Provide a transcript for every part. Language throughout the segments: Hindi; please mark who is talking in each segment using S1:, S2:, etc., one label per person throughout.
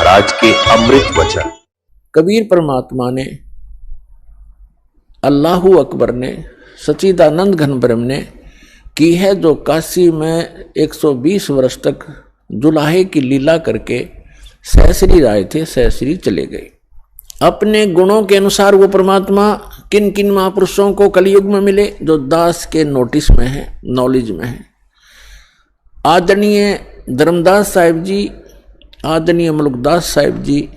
S1: महाराज के अमृत वचन।
S2: कबीर परमात्मा ने, अल्लाहू अकबर ने, सच्चिदानंद घन ब्रह्म ने की है जो काशी में 120 वर्ष तक जुलाहे की लीला करके सहस्री राय थे, सहस्री चले गए। अपने गुणों के अनुसार वो परमात्मा किन किन महापुरुषों को कलयुग में मिले जो दास के नोटिस में है, नॉलेज में है। आदरणीय धर्मदास साहिब जी, आदरणीय मुल्कदास साहिब जी,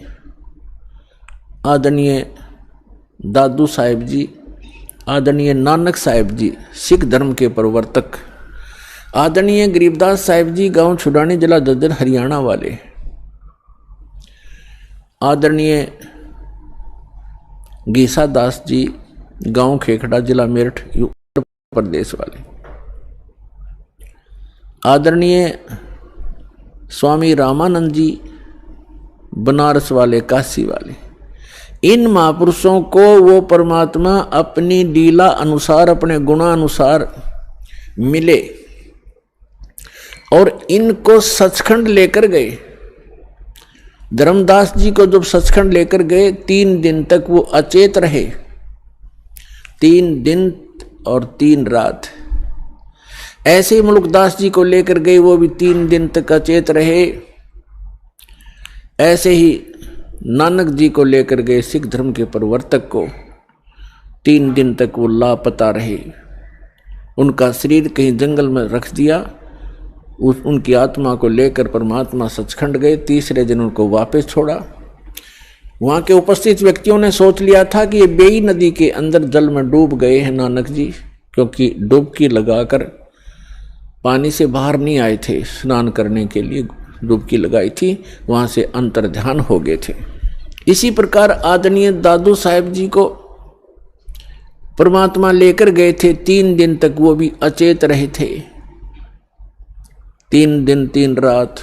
S2: आदरणीय दादू साहिब जी, आदरणीय नानक साहिब जी सिख धर्म के प्रवर्तक, आदरणीय गरीबदास साहिब जी गांव छुड़ानी जिला ददर हरियाणा वाले, आदरणीय गीसा दास जी गांव खेखड़ा जिला मेरठ उत्तर प्रदेश वाले, आदरणीय स्वामी रामानंद जी बनारस वाले, काशी वाले, इन महापुरुषों को वो परमात्मा अपनी लीला अनुसार, अपने गुणानुसार मिले और इनको सचखंड लेकर गए। धर्मदास जी को जब सचखंड लेकर गए 3 दिन तक वो अचेत रहे, 3 दिन और 3 रात। ऐसे ही मुल्कदास जी को लेकर गए, वो भी 3 दिन तक अचेत रहे। ऐसे ही नानक जी को लेकर गए, सिख धर्म के प्रवर्तक को, 3 दिन तक वो लापता रहे। उनका शरीर कहीं जंगल में रख दिया, उनकी आत्मा को लेकर परमात्मा सचखंड गए। तीसरे दिन उनको वापस छोड़ा। वहाँ के उपस्थित व्यक्तियों ने सोच लिया था कि ये बेई नदी के अंदर जल में डूब गए हैं नानक जी, क्योंकि डुबकी लगाकर पानी से बाहर नहीं आए थे, स्नान करने के लिए डुबकी लगाई थी, वहाँ से अंतर ध्यान हो गए थे। इसी प्रकार आदरणीय दादू साहिब जी को परमात्मा लेकर गए थे, 3 दिन तक वो भी अचेत रहे थे, 3 दिन 3 रात।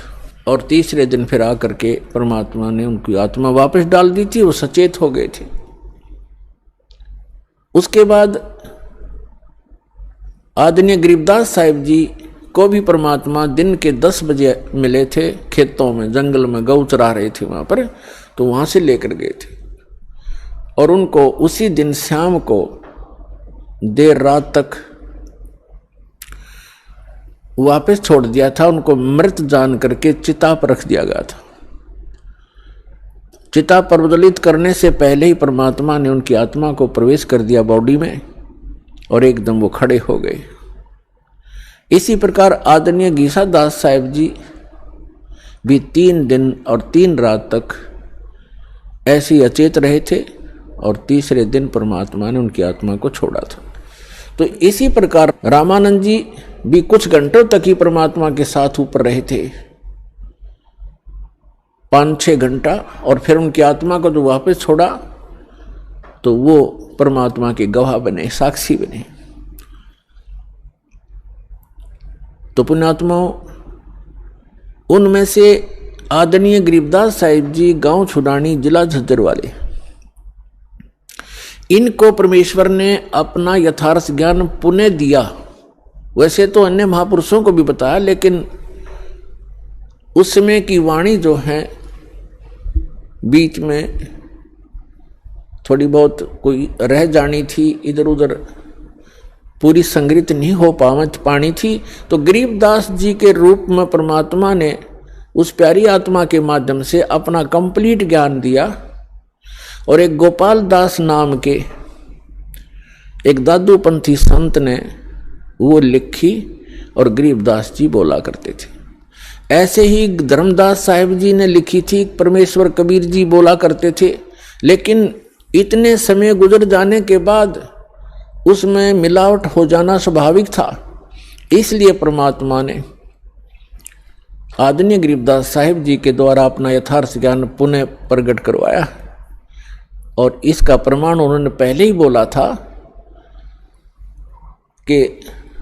S2: और तीसरे दिन फिर आकर के परमात्मा ने उनकी आत्मा वापस डाल दी थी, वो सचेत हो गए थे। उसके बाद आदरणीय गरीबदास साहिब जी को भी परमात्मा दिन के 10 बजे मिले थे, खेतों में जंगल में गौ चरा रहे थे वहां पर, तो वहां से लेकर गए थे और उनको उसी दिन शाम को देर रात तक वापस छोड़ दिया था। उनको मृत जान करके चिता पर रख दिया गया था। चिता प्रज्वलित करने से पहले ही परमात्मा ने उनकी आत्मा को प्रवेश कर दिया बॉडी में और एकदम वो खड़े हो गए। इसी प्रकार आदरणीय गीसा दास साहिब जी भी 3 दिन और 3 रात तक ऐसे ही अचेत रहे थे और तीसरे दिन परमात्मा ने उनकी आत्मा को छोड़ा था। तो इसी प्रकार रामानंद जी भी कुछ घंटों तक ही परमात्मा के साथ ऊपर रहे थे, 5-6 घंटा, और फिर उनकी आत्मा को जो वापस छोड़ा तो वो परमात्मा के गवाह बने, साक्षी बने। तो पुण्यात्माओं, उनमें से आदरणीय गरीबदास साहिब जी गांव छुड़ानी जिला झज्जर वाले, इनको परमेश्वर ने अपना यथार्थ ज्ञान पुनः दिया। वैसे तो अन्य महापुरुषों को भी बताया, लेकिन उस समय की वाणी जो है बीच में थोड़ी बहुत कोई रह जानी थी, इधर उधर पूरी संग्रहित नहीं हो पानी थी। तो गरीबदास जी के रूप में परमात्मा ने उस प्यारी आत्मा के माध्यम से अपना कंप्लीट ज्ञान दिया और एक गोपाल दास नाम के एक दादूपंथी संत ने वो लिखी और गरीबदास जी बोला करते थे। ऐसे ही धर्मदास साहिब जी ने लिखी थी, परमेश्वर कबीर जी बोला करते थे। लेकिन इतने समय गुजर जाने के बाद उसमें मिलावट हो जाना स्वाभाविक था, इसलिए परमात्मा ने आदरणीय गरीबदास साहिब जी के द्वारा अपना यथार्थ ज्ञान पुनः प्रकट करवाया। और इसका प्रमाण उन्होंने पहले ही बोला था कि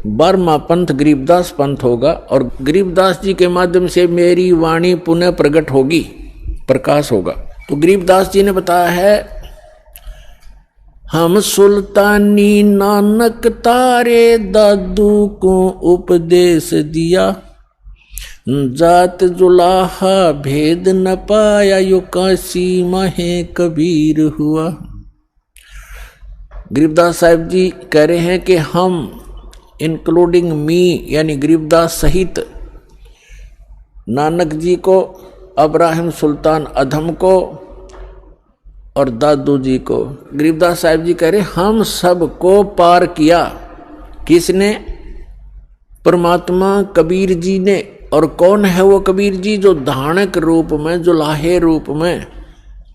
S2: 12वां पंथ गरीबदास पंथ होगा और गरीबदास जी के माध्यम से मेरी वाणी पुनः प्रकट होगी, प्रकाश होगा। तो गरीबदास जी ने बताया है, हम सुल्तानी नानक तारे दादू को उपदेश दिया, जात जुलाहा भेद न पाया यो काशी महे कबीर हुआ। गरीबदास साहिब जी कह रहे हैं कि हम इंक्लूडिंग मी यानी गरीबदास सहित नानक जी को, अब्राहिम सुल्तान अधम को और दादू जी को, गरीबदास साहिब जी कह रहे हम सबको पार किया। किसने? परमात्मा कबीर जी ने। और कौन है वो कबीर जी? जो धानक रूप में, जुलाहे रूप में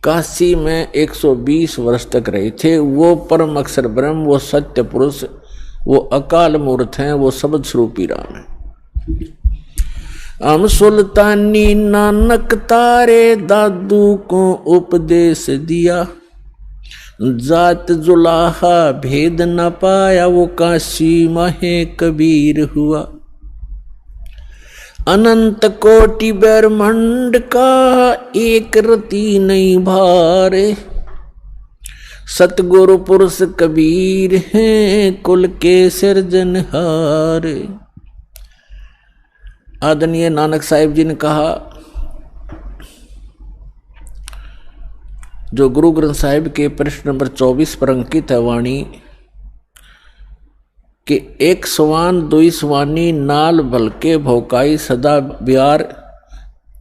S2: काशी में 120 वर्ष तक रहे थे। वो परम अक्षर ब्रह्म, वो सत्य पुरुष, वो अकाल मूर्त हैं, वो शब्द स्वरूपी राम है। हम सुल्तानी नानक तारे दादू को उपदेश दिया। जात जुलाहा भेद न पाया वो काशी महे कबीर हुआ। अनंत कोटि ब्रह्मांड का एक रति नहीं भारे। सतगुरु पुरुष कबीर हैं कुल के सिरजनहार। आदरणीय नानक साहिब जी ने कहा, जो गुरु ग्रंथ साहिब के प्रश्न नंबर 24 पर अंकित है वाणी कि एक सवान दुई सवानी नाल भलके भौकाई सदा ब्यार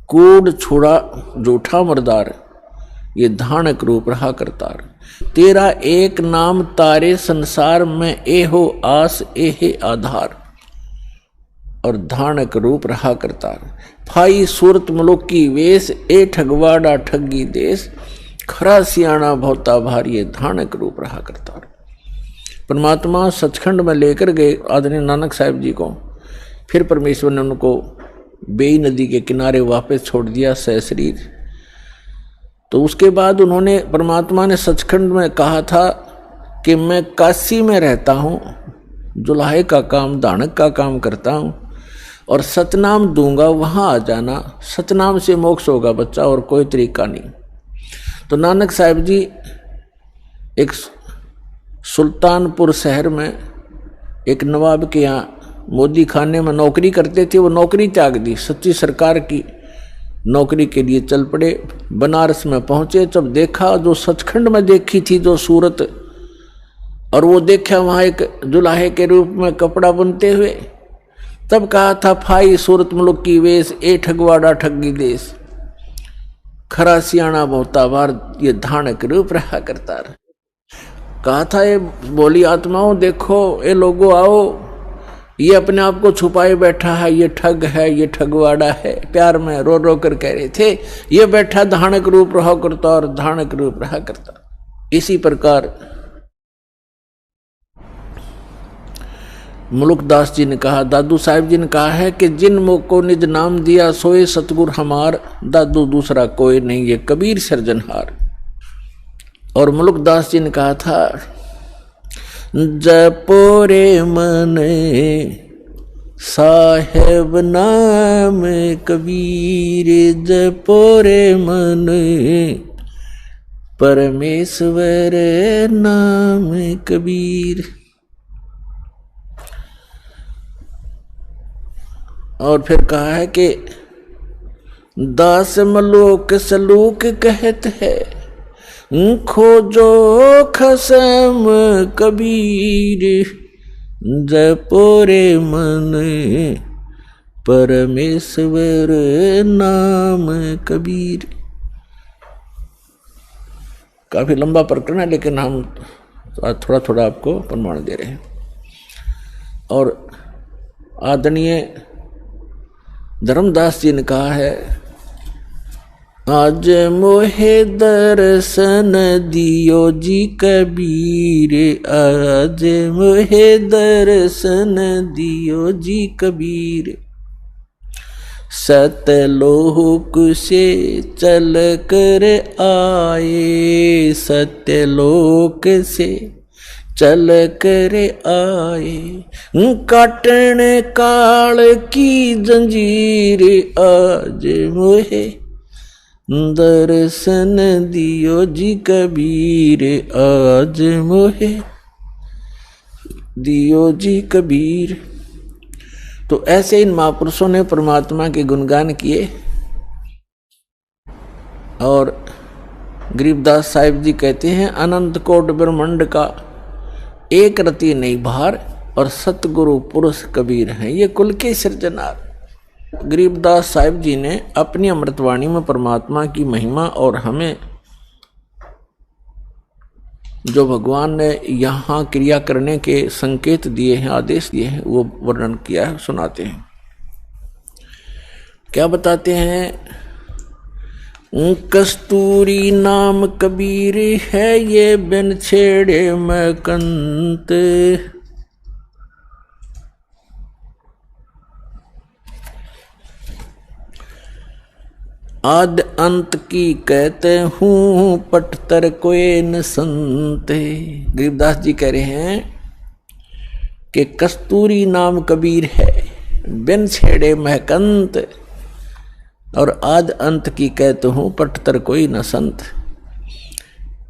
S2: कूड़ छुड़ा जूठा मरदार ये धानक रूप रहा करतार। तेरा एक नाम तारे संसार में एहो आस एहे आधार और धानक रूप रहा करतार। फाई सूरत मुलुक की वेश ए ठगवाड़ा ठगी देश खरा सियाणा भौता भारी धानक रूप रहा करतार। परमात्मा सचखंड में लेकर गए आदरणीय नानक साहिब जी को। फिर परमेश्वर ने उनको बेई नदी के किनारे वापस छोड़ दिया सहशरीर। तो उसके बाद उन्होंने, परमात्मा ने सचखंड में कहा था कि मैं काशी में रहता हूँ, जुलाहे का काम, दानक का काम करता हूँ और सतनाम दूंगा, वहाँ आ जाना। सतनाम से मोक्ष होगा बच्चा, और कोई तरीका नहीं। तो नानक साहिब जी एक सुल्तानपुर शहर में एक नवाब के यहाँ मोदी खाने में नौकरी करते थे। वो नौकरी त्याग दी, सच्ची सरकार की नौकरी के लिए चल पड़े। बनारस में पहुंचे, जब देखा जो सचखंड में देखी थी जो सूरत, और वो देखा वहाँ एक जुलाहे के रूप में कपड़ा बुनते हुए, तब कहा था फाई सूरत मुल्क की वेश ए ठगवाड़ा ठगी देश खरा सियाणा बहुता बार ये धानक रूप रहा करता रहा। कहा था ये बोली आत्माओं, देखो ये लोगों आओ, ये अपने आप को छुपाए बैठा है, ये ठग है, ये ठगवाड़ा है। प्यार में रो रो कर कह रहे थे ये बैठा धानक रूप रहा करता और धानक रूप रहा करता। इसी प्रकार मुलुकदास जी ने कहा, दादू साहिब जी ने कहा है कि जिन मुख को निज नाम दिया सोए सतगुर हमार, दादू दूसरा कोई नहीं ये कबीर सिरजनहार। और मुलुकदास जी ने कहा था, जपो रे मन साहेब नाम कबीर, जपो रे मन परमेश्वर नाम कबीर। और फिर कहा है कि दास मलोक सलूक कहत है, खोजो खसम कबीर, जपो रे मन परमेश्वर नाम कबीर। काफी लंबा प्रकरण है, लेकिन हम थोड़ा थोड़ा आपको प्रमाण दे रहे हैं। और आदरणीय धर्मदास जी ने कहा है, आज मोहे दर्शन दियो जी कबीर, आज मोहे दर्शन दियो जी कबीर, सतलोक से चल कर आए, सतलोक से चल कर आए, काटन काल की जंजीर, आज मोहे दर्शन दियो जी कबीर, आज मोहे दियो जी कबीर। तो ऐसे इन महापुरुषों ने परमात्मा के गुणगान किए। और गरीबदास साहिब जी कहते हैं, अनंत कोट ब्रह्मांड का एक रति नहीं भार, और सतगुरु पुरुष कबीर हैं ये कुल के सृजनार। गरीबदास साहिब जी ने अपनी अमृतवाणी में परमात्मा की महिमा और हमें जो भगवान ने यहाँ क्रिया करने के संकेत दिए हैं, आदेश दिए हैं, वो वर्णन किया है, सुनाते हैं। क्या बताते हैं? कस्तूरी नाम कबीर है ये बिन छेड़े मैं कंत, आद अंत की कहते हूँ पटतर कोई न संत। गरीबदास जी कह रहे हैं कि कस्तूरी नाम कबीर है बिन छेड़े महकंत, और आद अंत की कहते हूँ पटतर कोई न संत।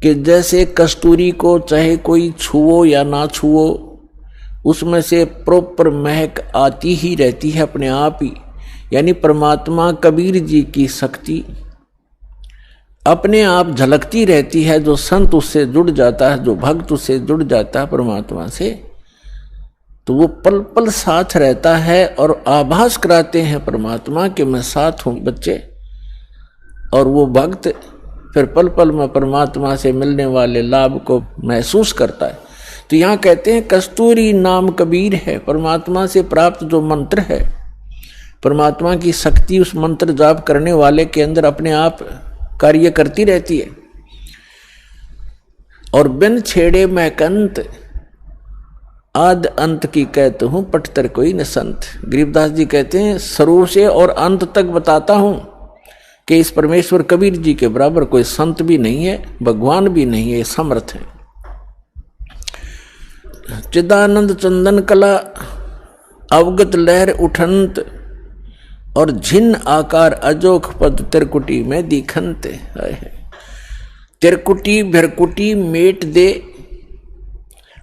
S2: कि जैसे कस्तूरी को चाहे कोई छुओ या ना छुओ, उसमें से प्रॉपर महक आती ही रहती है अपने आप ही। यानी परमात्मा कबीर जी की शक्ति अपने आप झलकती रहती है। जो संत उससे जुड़ जाता है, जो भक्त उससे जुड़ जाता है परमात्मा से, तो वो पल पल साथ रहता है और आभास कराते हैं परमात्मा कि मैं साथ हूं बच्चे। और वो भक्त फिर पल पल में परमात्मा से मिलने वाले लाभ को महसूस करता है। तो यहाँ कहते हैं कस्तूरी नाम कबीर है, परमात्मा से प्राप्त जो मंत्र है, परमात्मा की शक्ति उस मंत्र जाप करने वाले के अंदर अपने आप कार्य करती रहती है। और बिन छेड़े महकंत, आद अंत की कहते हूं पटतर कोई न संत। गरीबदास जी कहते हैं शुरू से और अंत तक बताता हूं कि इस परमेश्वर कबीर जी के बराबर कोई संत भी नहीं है, भगवान भी नहीं है, समर्थ है। चिदानंद चंदन कला अवगत लहर उठंत, और झिन आकार अजोख पद तिरकुटी में दिखंत। तिरकुटी भिरकुटी मेट दे,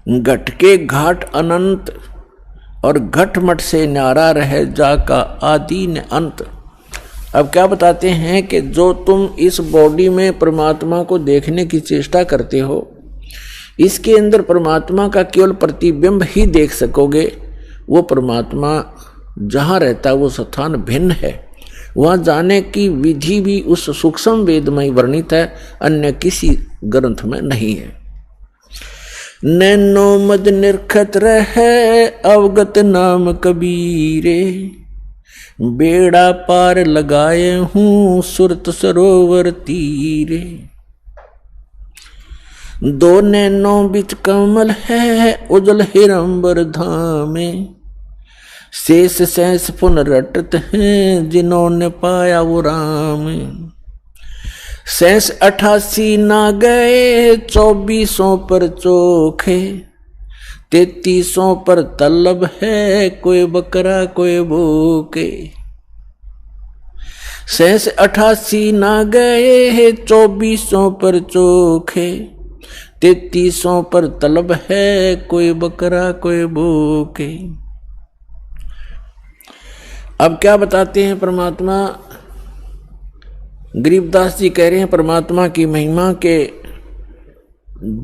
S2: घट के घाट अनंत, और घट मट से न्यारा रहे जाका आदि न अंत। अब क्या बताते हैं कि जो तुम इस बॉडी में परमात्मा को देखने की चेष्टा करते हो, इसके अंदर परमात्मा का केवल प्रतिबिंब ही देख सकोगे। वो परमात्मा जहाँ रहता है वो स्थान भिन्न है, वहाँ जाने की विधि भी उस सूक्ष्म वेद में ही वर्णित है, अन्य किसी ग्रंथ में नहीं है। नैनो मद निरखत रहे अवगत नाम कबीरे, बेड़ा पार लगाए हूँ सुरत सरोवर तीरे। दो नैनो बिच कमल है उजल हिरंबर धामे, शेष शेष पुन रटत हैं जिन्होंने पाया वो राम। शेष 88 ना गए 2400 पर चोखे, 3300 पर तलब है कोई बकरा कोई भूखे। शेष 88 ना गए 2400 पर चोखे, 3300 पर तलब है कोई बकरा कोई भूखे। अब क्या बताते हैं परमात्मा? गरीबदास जी कह रहे हैं परमात्मा की महिमा के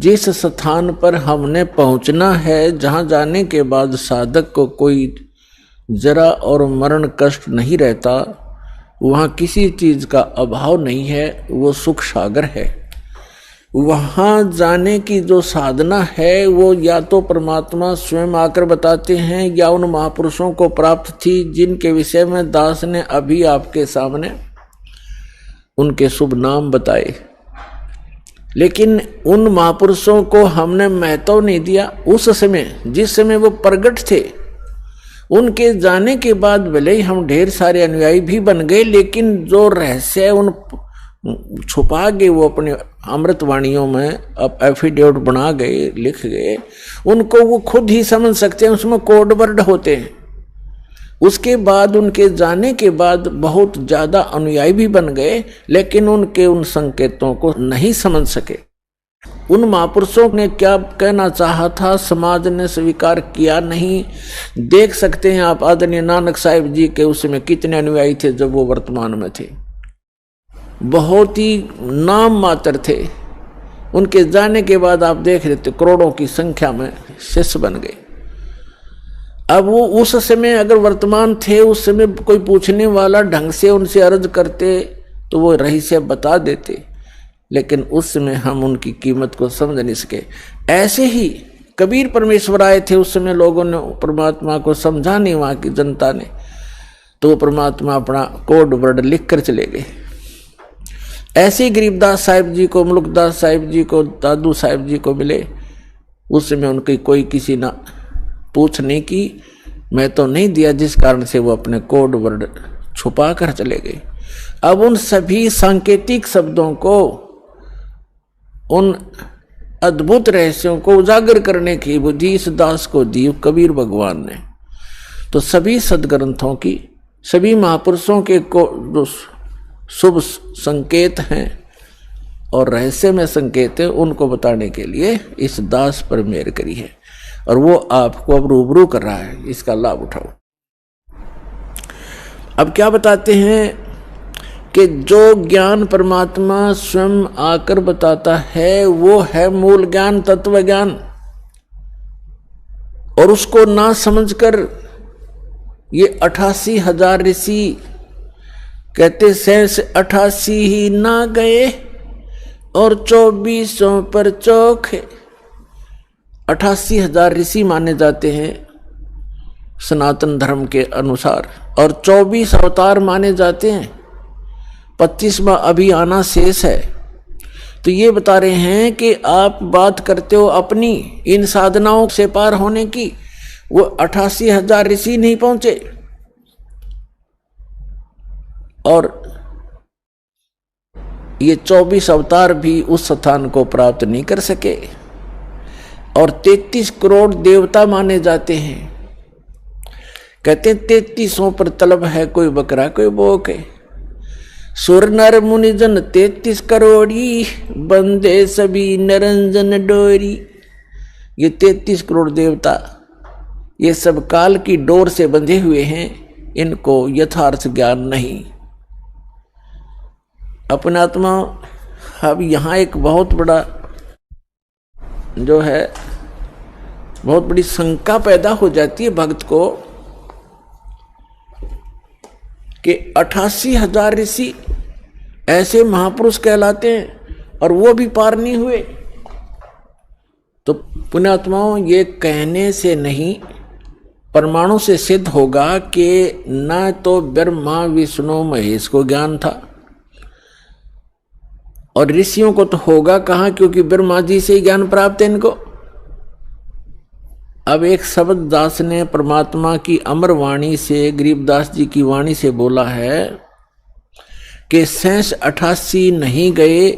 S2: जिस स्थान पर हमने पहुंचना है, जहां जाने के बाद साधक को कोई जरा और मरण कष्ट नहीं रहता, वहां किसी चीज का अभाव नहीं है, वो सुख सागर है। वहां जाने की जो साधना है वो या तो परमात्मा स्वयं आकर बताते हैं या उन महापुरुषों को प्राप्त थी जिनके विषय में दास ने अभी आपके सामने उनके शुभ नाम बताए। लेकिन उन महापुरुषों को हमने महत्व नहीं दिया। उस समय जिस समय वो प्रगट थे, उनके जाने के बाद भले ही हम ढेर सारे अनुयायी भी बन गए, लेकिन जो रहस्य उन छुपा गए वो अपने अमृतवाणियों में अब एफिडेविट बना गए, लिख गए, उनको वो खुद ही समझ सकते हैं, उसमें कोड वर्ड होते हैं। उसके बाद उनके जाने के बाद बहुत ज्यादा अनुयायी भी बन गए, लेकिन उनके उन संकेतों को नहीं समझ सके। उन महापुरुषों ने क्या कहना चाहा था समाज ने स्वीकार किया नहीं। देख सकते हैं आप आदरणीय नानक साहिब जी के उसमें कितने अनुयायी थे जब वो वर्तमान में थे, बहुत ही नाम मात्र थे। उनके जाने के बाद आप देख रहे थे करोड़ों की संख्या में शिष्य बन गए। अब वो उस समय अगर वर्तमान थे, उस समय कोई पूछने वाला ढंग से उनसे अर्ज करते तो वो रहस्य बता देते, लेकिन उस समय हम उनकी कीमत को समझ नहीं सके। ऐसे ही कबीर परमेश्वर आए थे, उस समय लोगों ने परमात्मा को समझा नहीं, वहां की जनता ने, तो वो परमात्मा अपना कोड वर्ड लिख कर चले गए। ऐसे ही गरीबदास साहिब जी को, मुल्कदास साहिब जी को, दादू साहिब जी को मिले, उस समय उनकी कोई किसी ना पूछ नहीं की, मैं तो नहीं दिया, जिस कारण से वो अपने कोड वर्ड छुपा कर चले गए। अब उन सभी सांकेतिक शब्दों को, उन अद्भुत रहस्यों को उजागर करने की बुद्धि इस दास को दी कबीर भगवान ने। तो सभी सदग्रंथों की, सभी महापुरुषों के को जो शुभ संकेत हैं और रहस्य में संकेत है, उनको बताने के लिए इस दास पर मेहर करी है, और वो आपको अब रूबरू कर रहा है, इसका लाभ उठाओ। अब क्या बताते हैं कि जो ज्ञान परमात्मा स्वयं आकर बताता है वो है मूल ज्ञान, तत्व ज्ञान, और उसको ना समझकर ये 88,000 ऋषि कहते शेष 88 ही ना गए और 2400 पर चौक। 88,000 ऋषि माने जाते हैं सनातन धर्म के अनुसार, और 24 अवतार माने जाते हैं, 25वां अभी आना शेष है। तो ये बता रहे हैं कि आप बात करते हो अपनी इन साधनाओं से पार होने की, वो 88,000 ऋषि नहीं पहुंचे, और ये 24 अवतार भी उस स्थान को प्राप्त नहीं कर सके, और 33 करोड़ देवता माने जाते हैं। कहते हैं 3300 पर तलब है, कोई बकरा कोई बोक है। सुर नर मुनिजन 33 करोड़ी, बंदे सभी निरंजन डोरी। ये 33 करोड़ देवता ये सब काल की डोर से बंधे हुए हैं, इनको यथार्थ ज्ञान नहीं। अपना आत्मा, अब यहाँ एक बहुत बड़ा जो है बहुत बड़ी शंका पैदा हो जाती है भक्त को कि 88,000 ऋषि ऐसे महापुरुष कहलाते हैं और वो भी पार नहीं हुए। तो पुण्यात्माओं, ये कहने से नहीं प्रमाणों से सिद्ध होगा कि न तो ब्रह्मा विष्णु महेश को ज्ञान था, और ऋषियों को तो होगा कहाँ, क्योंकि ब्रह्मा जी से ही ज्ञान प्राप्त है इनको। अब एक शब्द दास ने परमात्मा की अमर वाणी से, गरीबदास जी की वाणी से बोला है कि शेष 88 नहीं गए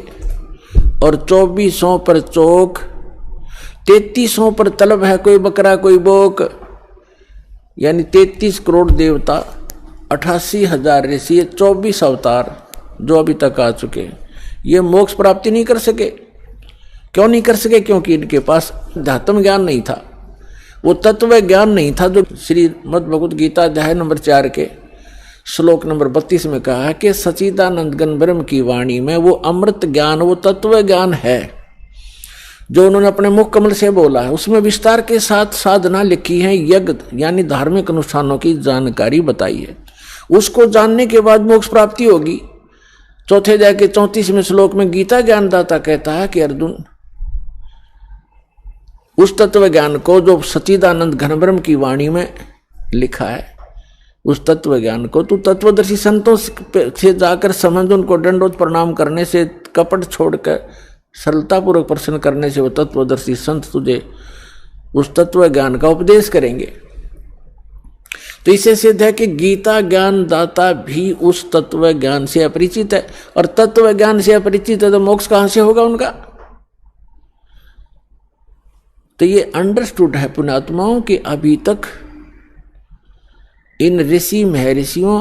S2: और 2400 पर चौक, 3300 पर तलब है, कोई बकरा कोई बोक। यानी 33 करोड़ देवता, 88,000 ऋषि, 24 अवतार जो अभी तक आ चुके, ये मोक्ष प्राप्ति नहीं कर सके। क्यों नहीं कर सके? क्योंकि इनके पास ध्यात्म ज्ञान नहीं था, वो तत्व ज्ञान नहीं था जो श्रीमद् भगवद गीता अध्याय नंबर 4 के श्लोक नंबर 32 में कहा है कि सच्चिदानंद घन ब्रह्म की वाणी में वो अमृत ज्ञान, वो तत्व ज्ञान है जो उन्होंने अपने मुख कमल से बोला है। उसमें विस्तार के साथ साधना लिखी है, यज्ञ यानी धार्मिक अनुष्ठानों की जानकारी बताई है। उसको जानने के बाद मोक्ष प्राप्ति होगी। चौथे अध्याय के 34वें श्लोक में गीता ज्ञानदाता कहता है कि अर्जुन, उस तत्व ज्ञान को जो सच्चिदानंद घन ब्रह्म की वाणी में लिखा है, उस तत्व ज्ञान को तू तत्वदर्शी संतों से जाकर समझ, उनको दंडोत प्रणाम करने से, कपट छोड़कर सरलतापूर्वक प्रश्न करने से वो तत्वदर्शी संत तुझे उस तत्व ज्ञान का उपदेश करेंगे। तो इससे सिद्ध है कि गीता ज्ञान दाता भी उस तत्व ज्ञान से अपरिचित है, और तत्व ज्ञान से अपरिचित है तो मोक्ष कहां से होगा उनका? तो ये अंडरस्टूड है पुण्यात्माओं कि अभी तक इन ऋषि महर्षियों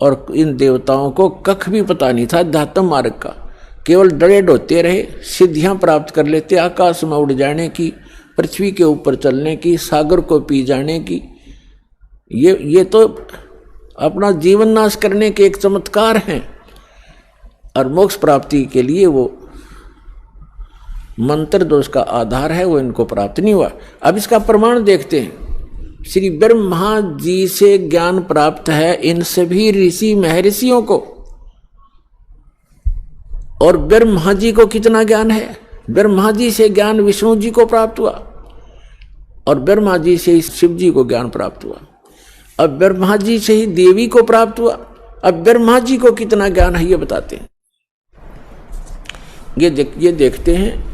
S2: और इन देवताओं को कख भी पता नहीं था अध्यात्म मार्ग का। केवल डरे होते रहे, सिद्धियां प्राप्त कर लेते, आकाश में उड़ जाने की, पृथ्वी के ऊपर चलने की, सागर को पी जाने की। ये तो अपना जीवन नाश करने के एक चमत्कार हैं, और मोक्ष प्राप्ति के लिए वो मंत्र जो उसका आधार है वो इनको प्राप्त नहीं हुआ। अब इसका प्रमाण देखते हैं। श्री ब्रह्मा जी से ज्ञान प्राप्त है इन सभी ऋषि महर्षियों को, और ब्रह्मा जी को कितना ज्ञान है? ब्रह्मा जी से ज्ञान विष्णु जी को प्राप्त हुआ, और ब्रह्मा जी से ही शिव जी को ज्ञान प्राप्त हुआ, अब ब्रह्मा जी से ही देवी को प्राप्त हुआ। अब ब्रह्मा जी को कितना ज्ञान है ये बताते हैं। ये देखते हैं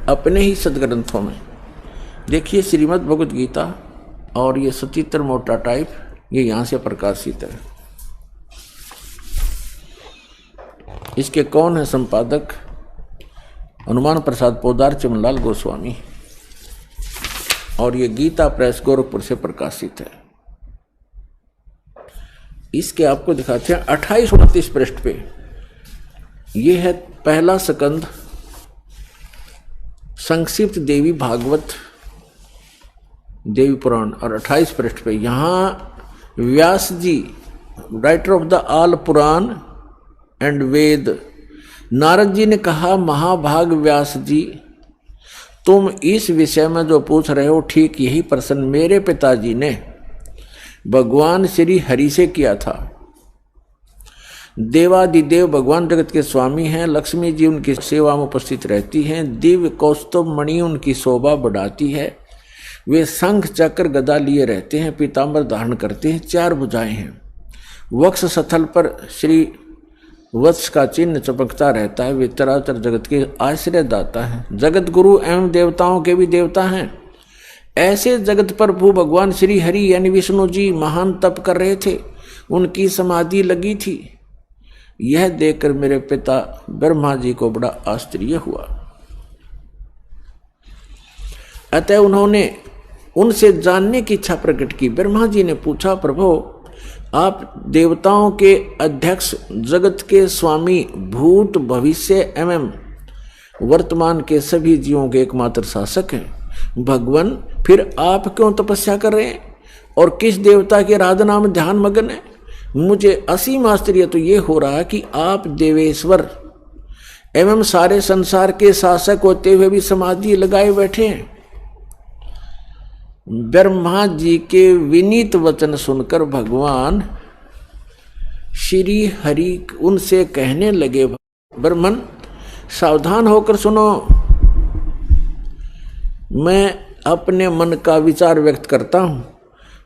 S2: अपने ही सदग्रंथों में। देखिए श्रीमद् भगवद गीता, और ये सचित्र मोटा टाइप, ये यहां से प्रकाशित है। इसके कौन है संपादक? हनुमान प्रसाद पोदार चमनलाल गोस्वामी, और ये गीता प्रेस गोरखपुर से प्रकाशित है। इसके आपको दिखाते हैं 28-29 पृष्ठ पे। ये है पहला स्कंद संक्षिप्त देवी भागवत देवी पुराण, और 28 पृष्ठ पे यहां Vyas ji, writer of the all Purana and Veda, Narad ji ने कहा, महाभाग व्यास जी, तुम इस विषय में जो पूछ रहे हो ठीक यही प्रश्न मेरे पिताजी ने भगवान श्री हरि से किया था। देवादिदेव भगवान जगत के स्वामी हैं, लक्ष्मी जी उनकी सेवा में उपस्थित रहती हैं, दिव्य कौस्तुभ मणि उनकी शोभा बढ़ाती है, वे शंख चक्र गदा लिए रहते हैं, पीताम्बर धारण करते हैं, 4 भुजाएं हैं, वक्ष स्थल पर श्री वत्स का चिन्ह चमकता रहता है, वे चराचर जगत के आश्रय दाता हैं, जगत गुरु एवं देवताओं के भी देवता हैं। ऐसे जगत प्रभु भगवान श्री हरि यानी विष्णु जी महान तप कर रहे थे, उनकी समाधि लगी थी। यह देखकर मेरे पिता ब्रह्मा जी को बड़ा आश्चर्य हुआ। अतः उन्होंने उनसे जानने की इच्छा प्रकट की। ब्रह्मा जी ने पूछा, प्रभु आप देवताओं के अध्यक्ष, जगत के स्वामी, भूत भविष्य एवं वर्तमान के सभी जीवों के एकमात्र शासक हैं। भगवान फिर आप क्यों तपस्या कर रहे हैं और किस देवता की आराधना में ध्यान मग्न है? मुझे असीम आश्चर्य तो ये हो रहा कि आप देवेश्वर एवं सारे संसार के शासक होते हुए भी समाधि लगाए बैठे हैं। ब्रह्मा जी के विनीत वचन सुनकर भगवान श्री हरि उनसे कहने लगे, ब्रह्मन सावधान होकर सुनो, मैं अपने मन का विचार व्यक्त करता हूं।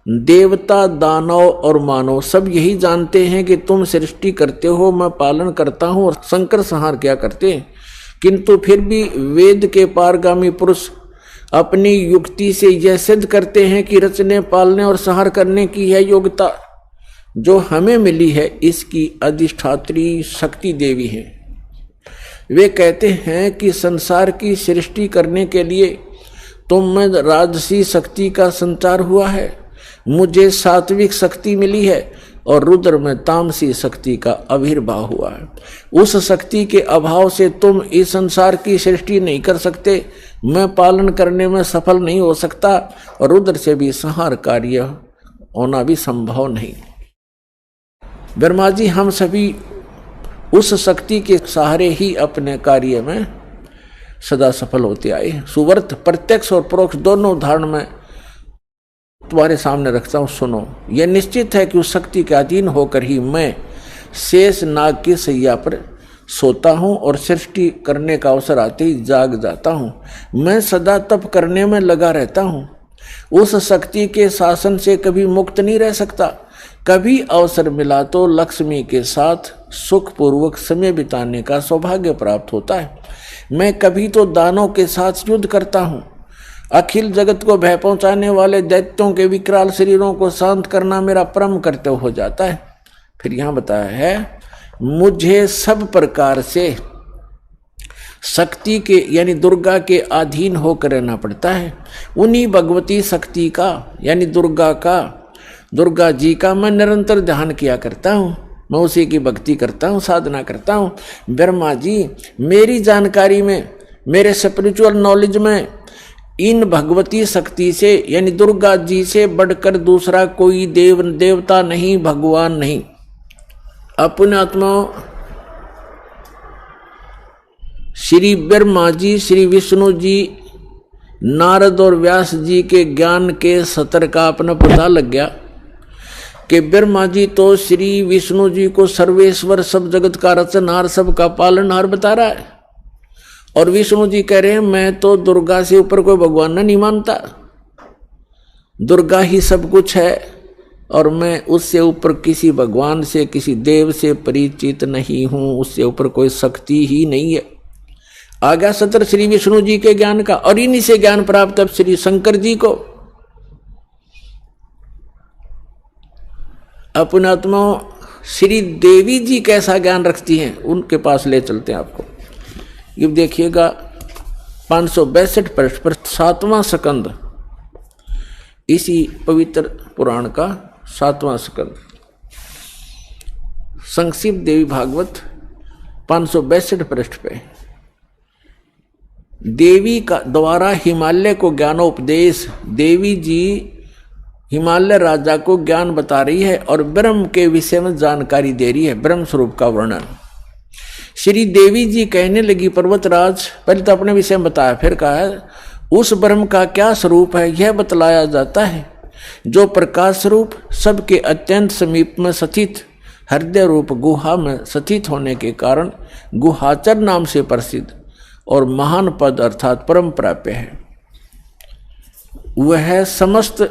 S2: देवता, दानव और मानव सब यही जानते हैं कि तुम सृष्टि करते हो, मैं पालन करता हूं और संकर संहार क्या करते हैं, किंतु फिर भी वेद के पारगामी पुरुष अपनी युक्ति से यह सिद्ध करते हैं कि रचने, पालने और संहार करने की यह योग्यता जो हमें मिली है इसकी अधिष्ठात्री शक्ति देवी है। वे कहते हैं कि संसार की सृष्टि करने के लिए तुम में राजसी शक्ति का संचार हुआ है, मुझे सात्विक शक्ति मिली है और रुद्र में तामसी शक्ति का आविर्भाव हुआ है। उस शक्ति के अभाव से तुम इस संसार की सृष्टि नहीं कर सकते, मैं पालन करने में सफल नहीं हो सकता और रुद्र से भी संहार कार्य होना भी संभव नहीं। ब्रह्मा जी हम सभी उस शक्ति के सहारे ही अपने कार्य में सदा सफल होते आए। सुवर्त प्रत्यक्ष और परोक्ष दोनों उदाहरण में तुम्हारे सामने रखता हूं, सुनो। यह निश्चित है कि उस शक्ति के अधीन होकर ही मैं शेष नाग की सैया पर सोता हूं और सृष्टि करने का अवसर आते ही जाग जाता हूं। मैं सदा तप करने में लगा रहता हूं, उस शक्ति के शासन से कभी मुक्त नहीं रह सकता। कभी अवसर मिला तो लक्ष्मी के साथ सुखपूर्वक समय बिताने का सौभाग्य प्राप्त होता है। मैं कभी तो दानों के साथ युद्ध करता हूं, अखिल जगत को भय पहुंचाने वाले दैत्यों के विकराल शरीरों को शांत करना मेरा परम कर्तव्य हो जाता है। फिर यहां बताया है, मुझे सब प्रकार से शक्ति के यानी दुर्गा के अधीन होकर रहना पड़ता है। उन्हीं भगवती शक्ति का यानी दुर्गा जी का मैं निरंतर ध्यान किया करता हूं। मैं उसी की भक्ति करता हूँ, साधना करता हूँ। ब्रह्मा जी मेरी जानकारी में, मेरे स्पिरिचुअल नॉलेज में इन भगवती शक्ति से यानी दुर्गा जी से बढ़कर दूसरा कोई देवता नहीं, भगवान नहीं। अपने आत्मा श्री ब्रह्मा जी, श्री विष्णु जी, नारद और व्यास जी के ज्ञान के सतर का अपना पता लग गया कि ब्रह्मा जी तो श्री विष्णु जी को सर्वेश्वर, सब जगत का रचनहार, सबका पालनहार बता रहा है, और विष्णु जी कह रहे हैं मैं तो दुर्गा से ऊपर कोई भगवान नहीं मानता, दुर्गा ही सब कुछ है और मैं उससे ऊपर किसी भगवान से, किसी देव से परिचित नहीं हूं, उससे ऊपर कोई शक्ति ही नहीं है। आ गया सत्र श्री विष्णु जी के ज्ञान का, और इन्हीं से ज्ञान प्राप्त अब श्री शंकर जी को। अपने आत्मा श्री देवी जी कैसा ज्ञान रखती हैं, उनके पास ले चलते हैं आपको। ये देखिएगा 562 पृष्ठ पर 7वां स्कंद, इसी पवित्र पुराण का 7वां स्कंद, संक्षिप्त देवी भागवत 562 पृष्ठ पे देवी का द्वारा हिमालय को ज्ञानोपदेश। देवी जी हिमालय राजा को ज्ञान बता रही है और ब्रह्म के विषय में जानकारी दे रही है, ब्रह्म स्वरूप का वर्णन। श्री देवी जी कहने लगी, पर्वतराज, पहले तो अपने विषय में बताया, फिर कहा है उस ब्रह्म का क्या स्वरूप है यह बतलाया जाता है, जो प्रकाश स्वरूप सबके अत्यंत समीप में स्थित हृदय रूप गुहा में स्थित होने के कारण गुहाचर नाम से प्रसिद्ध और महान पद अर्थात परम प्राप्य है। वह समस्त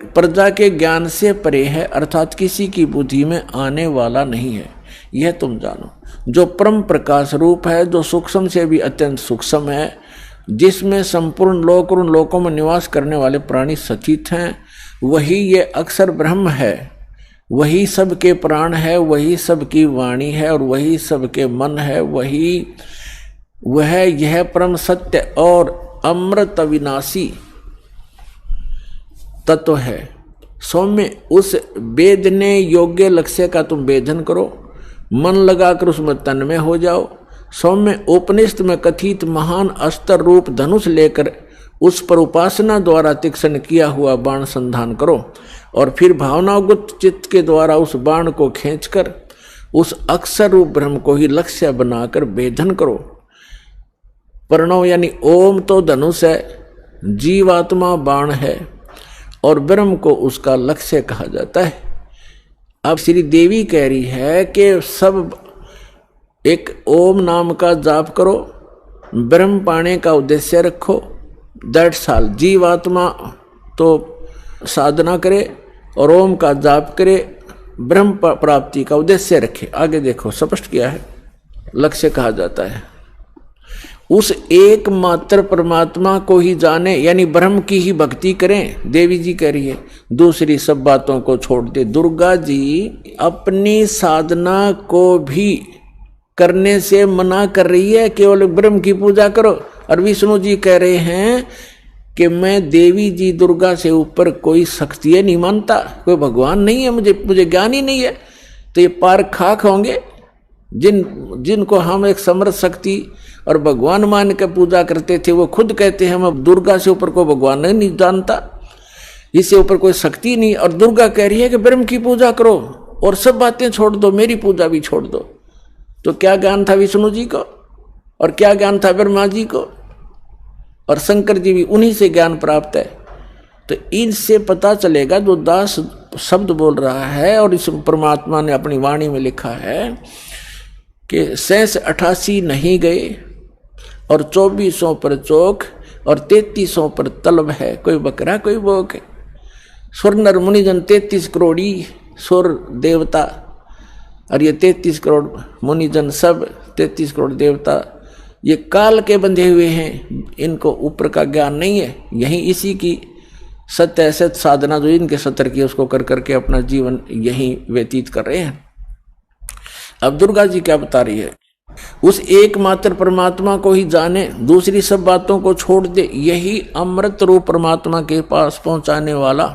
S2: प्रजा के ज्ञान से परे है, अर्थात किसी की बुद्धि में आने वाला नहीं है, यह तुम जानो। जो परम प्रकाश रूप है, जो सूक्ष्म से भी अत्यंत सूक्ष्म है, जिसमें संपूर्ण लोक और उन लोकों में निवास करने वाले प्राणी स्थित हैं, वही ये अक्षर ब्रह्म है, वही सबके प्राण है, वही सबकी वाणी है और वही सबके मन है, वह यह परम सत्य और अमृत अविनाशी तत्व है। सौम्य उस वेदने योग्य लक्ष्य का तुम वेदन करो, मन लगाकर उसमें तन्मय हो जाओ। सौम्य उपनिषद में कथित महान अस्त्र रूप धनुष लेकर उस पर उपासना द्वारा तीक्ष्ण किया हुआ बाण संधान करो और फिर भावनागत चित्त के द्वारा उस बाण को खींचकर उस अक्षर रूप ब्रह्म को ही लक्ष्य बनाकर वेदन करो। प्रणव यानी ओम तो धनुष है, जीवात्मा बाण है और ब्रह्म को उसका लक्ष्य कहा जाता है। अब श्री देवी कह रही है कि सब एक ओम नाम का जाप करो, ब्रह्म पाने का उद्देश्य रखो, दैट्स ऑल। जीवात्मा तो साधना करे और ओम का जाप करे, ब्रह्म प्राप्ति का उद्देश्य रखे। आगे देखो स्पष्ट किया है, लक्ष्य कहा जाता है। उस एकमात्र परमात्मा को ही जाने यानी ब्रह्म की ही भक्ति करें। देवी जी कह रही है दूसरी सब बातों को छोड़ दे। दुर्गा जी अपनी साधना को भी करने से मना कर रही है, केवल ब्रह्म की पूजा करो। और विष्णु जी कह रहे हैं कि मैं देवी जी दुर्गा से ऊपर कोई शक्ति नहीं मानता, कोई भगवान नहीं है, मुझे ज्ञान ही नहीं है। तो ये पार खाक होंगे जिनको हम एक समर्थ शक्ति और भगवान मान के पूजा करते थे, वो खुद कहते हैं हम दुर्गा से ऊपर कोई भगवान नहीं जानता, इससे ऊपर कोई शक्ति नहीं। और दुर्गा कह रही है कि ब्रह्म की पूजा करो और सब बातें छोड़ दो, मेरी पूजा भी छोड़ दो। तो क्या ज्ञान था विष्णु जी को और क्या ज्ञान था ब्रह्मा जी को, और शंकर जी भी उन्हीं से ज्ञान प्राप्त है। तो इनसे पता चलेगा, जो दास शब्द बोल रहा है और इस परमात्मा ने अपनी वाणी में लिखा है कि 88 नहीं गए और 2400 पर चौक और 3300 पर तलब है, कोई बकरा कोई बोक है। सुर नर मुनिजन 33 करोड़ी सुर देवता, और ये 33 करोड़ मुनिजन सब 33 करोड़ देवता ये काल के बंधे हुए हैं, इनको ऊपर का ज्ञान नहीं है। यही इसी की सत्य असत साधना जो इनके सतर की उसको कर करके अपना जीवन यही व्यतीत कर रहे हैं। अब दुर्गा जी क्या बता रही है, उस एकमात्र परमात्मा को ही जाने, दूसरी सब बातों को छोड़ दे, यही अमृत रूप परमात्मा के पास पहुंचाने वाला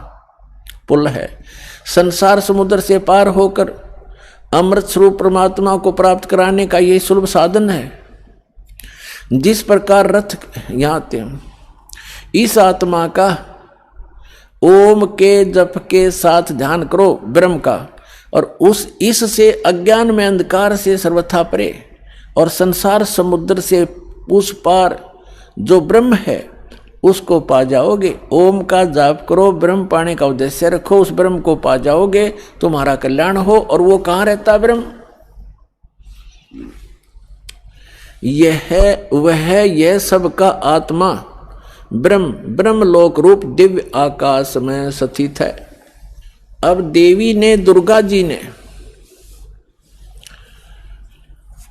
S2: पुल है। संसार समुद्र से पार होकर अमृत स्वरूप परमात्मा को प्राप्त कराने का यही सुलभ साधन है। जिस प्रकार रथ यहाँ आते हैं, इस आत्मा का ओम के जप के साथ ध्यान करो ब्रह्म का, और इससे अज्ञान में अंधकार से सर्वथा परे और संसार समुद्र से उस पार जो ब्रह्म है उसको पा जाओगे। ओम का जाप करो, ब्रह्म पाने का उद्देश्य रखो, उस ब्रह्म को पा जाओगे, तुम्हारा कल्याण हो। और वो कहाँ रहता है ब्रह्म? यह सबका आत्मा ब्रह्म लोक रूप दिव्य आकाश में स्थित है। अब देवी ने, दुर्गा जी ने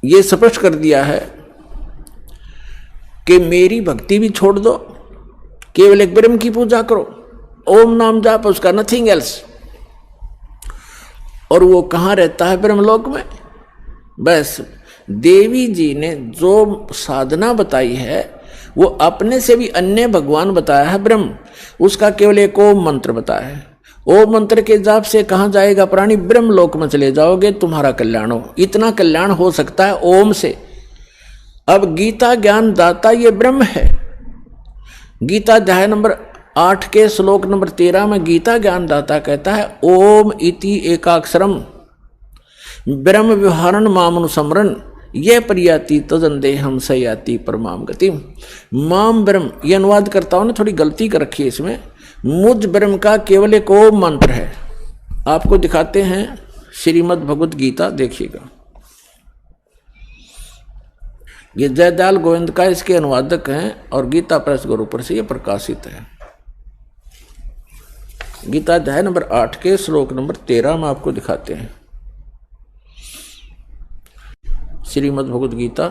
S2: ये स्पष्ट कर दिया है कि मेरी भक्ति भी छोड़ दो, केवल एक ब्रह्म की पूजा करो, ओम नाम जाप, उसका नथिंग एल्स। और वो कहाँ रहता है? ब्रह्मलोक में। बस देवी जी ने जो साधना बताई है वो अपने से भी अन्य भगवान बताया है ब्रह्म, उसका केवल एक ओम मंत्र बताया है। ओम मंत्र के जाप से कहाँ जाएगा प्राणी? ब्रह्मलोक में चले जाओगे, तुम्हारा कल्याण हो। इतना कल्याण हो सकता है ओम से। अब गीता ज्ञान दाता ये ब्रह्म है। गीता अध्याय नंबर 8 के श्लोक नंबर 13 में गीता ज्ञान दाता कहता है ओम इति एकाक्षरम ब्रह्म व्यवहारण मामनुसमरण ये प्रियाति तजंदेहम सयाति परमाम गति। माम ब्रह्म, ये अनुवाद करता हूं ना, थोड़ी गलती कर रखी है इसमें। मुझ ब्रह्म का केवल एक ओम मंत्र है। आपको दिखाते हैं श्रीमद् भगवत गीता, देखिएगा। ये जयदयाल गोविंद का इसके अनुवादक हैं और गीता प्रेस गुरुपुर से ये प्रकाशित है। गीता अध्याय नंबर 8 के श्लोक नंबर 13 में आपको दिखाते हैं। श्रीमद् भगवत गीता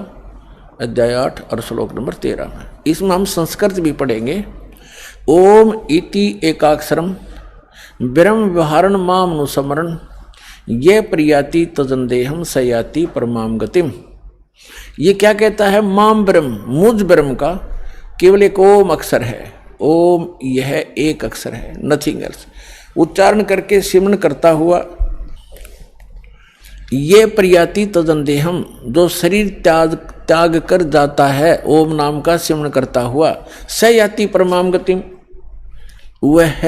S2: अध्याय 8 और श्लोक नंबर 13 में। इसमें हम संस्कृत भी पढ़ेंगे। ओम इति एकाक्षरम ब्रह्म व्यवहारण मामनुसमरण ये प्रियाति तजंदेहम सयाति परमाम गतिम। ये क्या कहता है? माम ब्रह्म, मुझ ब्रह्म का केवल एक ओम अक्षर है। ओम यह एक अक्षर है, नथिंग एल्स। उच्चारण करके सिमरण करता हुआ ये प्रियाति तजंदेहम, जो शरीर त्याग कर जाता है ओम नाम का सिमरण करता हुआ, सयाति परमाम गतिम, वह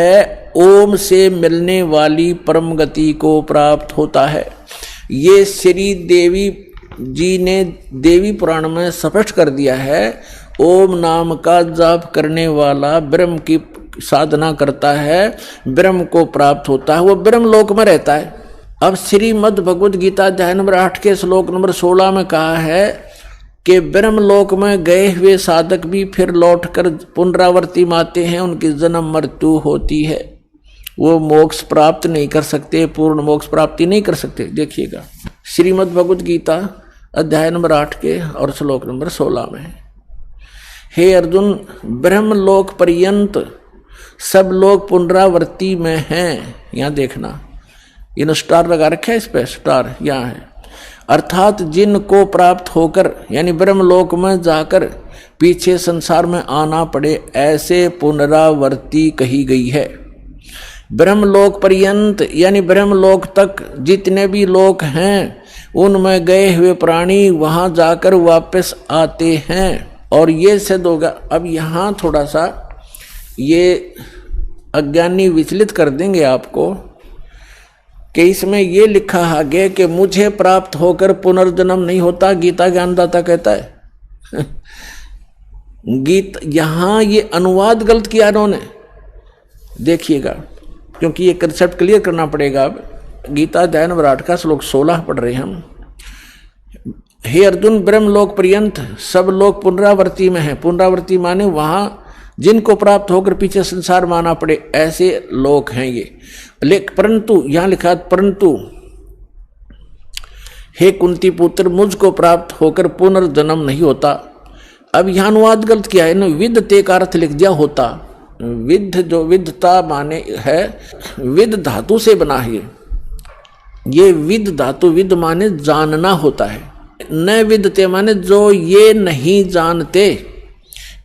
S2: ओम से मिलने वाली परम गति को प्राप्त होता है। ये श्री देवी जी ने देवी पुराण में स्पष्ट कर दिया है। ओम नाम का जाप करने वाला ब्रह्म की साधना करता है, ब्रह्म को प्राप्त होता है, वो ब्रह्म लोक में रहता है। अब श्रीमद् भगवद गीता अध्याय नंबर 8 के श्लोक नंबर 16 में कहा है कि ब्रह्म लोक में गए हुए साधक भी फिर लौटकर पुनरावर्ती में आते हैं, उनकी जन्म मृत्यु होती है, वो मोक्ष प्राप्त नहीं कर सकते, पूर्ण मोक्ष प्राप्ति नहीं कर सकते। देखिएगा श्रीमद् भगवद गीता अध्याय नंबर 8 के और श्लोक नंबर 16 में। हे अर्जुन, ब्रह्मलोक पर्यंत सब लोग पुनरावर्ती में हैं। यहाँ देखना, इन स्टार लगा रखे है, इस पे स्टार यहाँ है। अर्थात जिनको प्राप्त होकर यानी ब्रह्मलोक में जाकर पीछे संसार में आना पड़े, ऐसे पुनरावर्ती कही गई है। ब्रह्मलोक पर्यंत यानी ब्रह्मलोक तक जितने भी लोक हैं उनमें गए हुए प्राणी वहां जाकर वापस आते हैं। और ये सिद्ध होगा। अब यहाँ थोड़ा सा ये अज्ञानी विचलित कर देंगे आपको कि इसमें ये लिखा आगे कि मुझे प्राप्त होकर पुनर्जन्म नहीं होता, गीता ज्ञानदाता कहता है। यहाँ ये अनुवाद गलत किया इन्होंने, देखिएगा, क्योंकि ये कंसेप्ट क्लियर करना पड़ेगा। अब गीता अध्याय नंबर 8 का श्लोक 16 पढ़ रहे हैं हम। हे अर्जुन, ब्रह्मलोक पर्यंत सब लोग पुनरावर्ती में हैं। पुनरावर्ती माने वहां जिनको प्राप्त होकर पीछे संसार में आना पड़े, ऐसे लोग हैं ये। परंतु यहां लिखा, परंतु हे कुंती पुत्र, मुझको प्राप्त होकर पुनर्जन्म नहीं होता। अब यहां अनुवाद गलत किया है ना, विद्यते का अर्थ लिख दिया होता। विद्ध जो विद्धता माने है, विद धातु से बना है ये विद धातु, विद माने जानना होता है, न विदते माने जो ये नहीं जानते।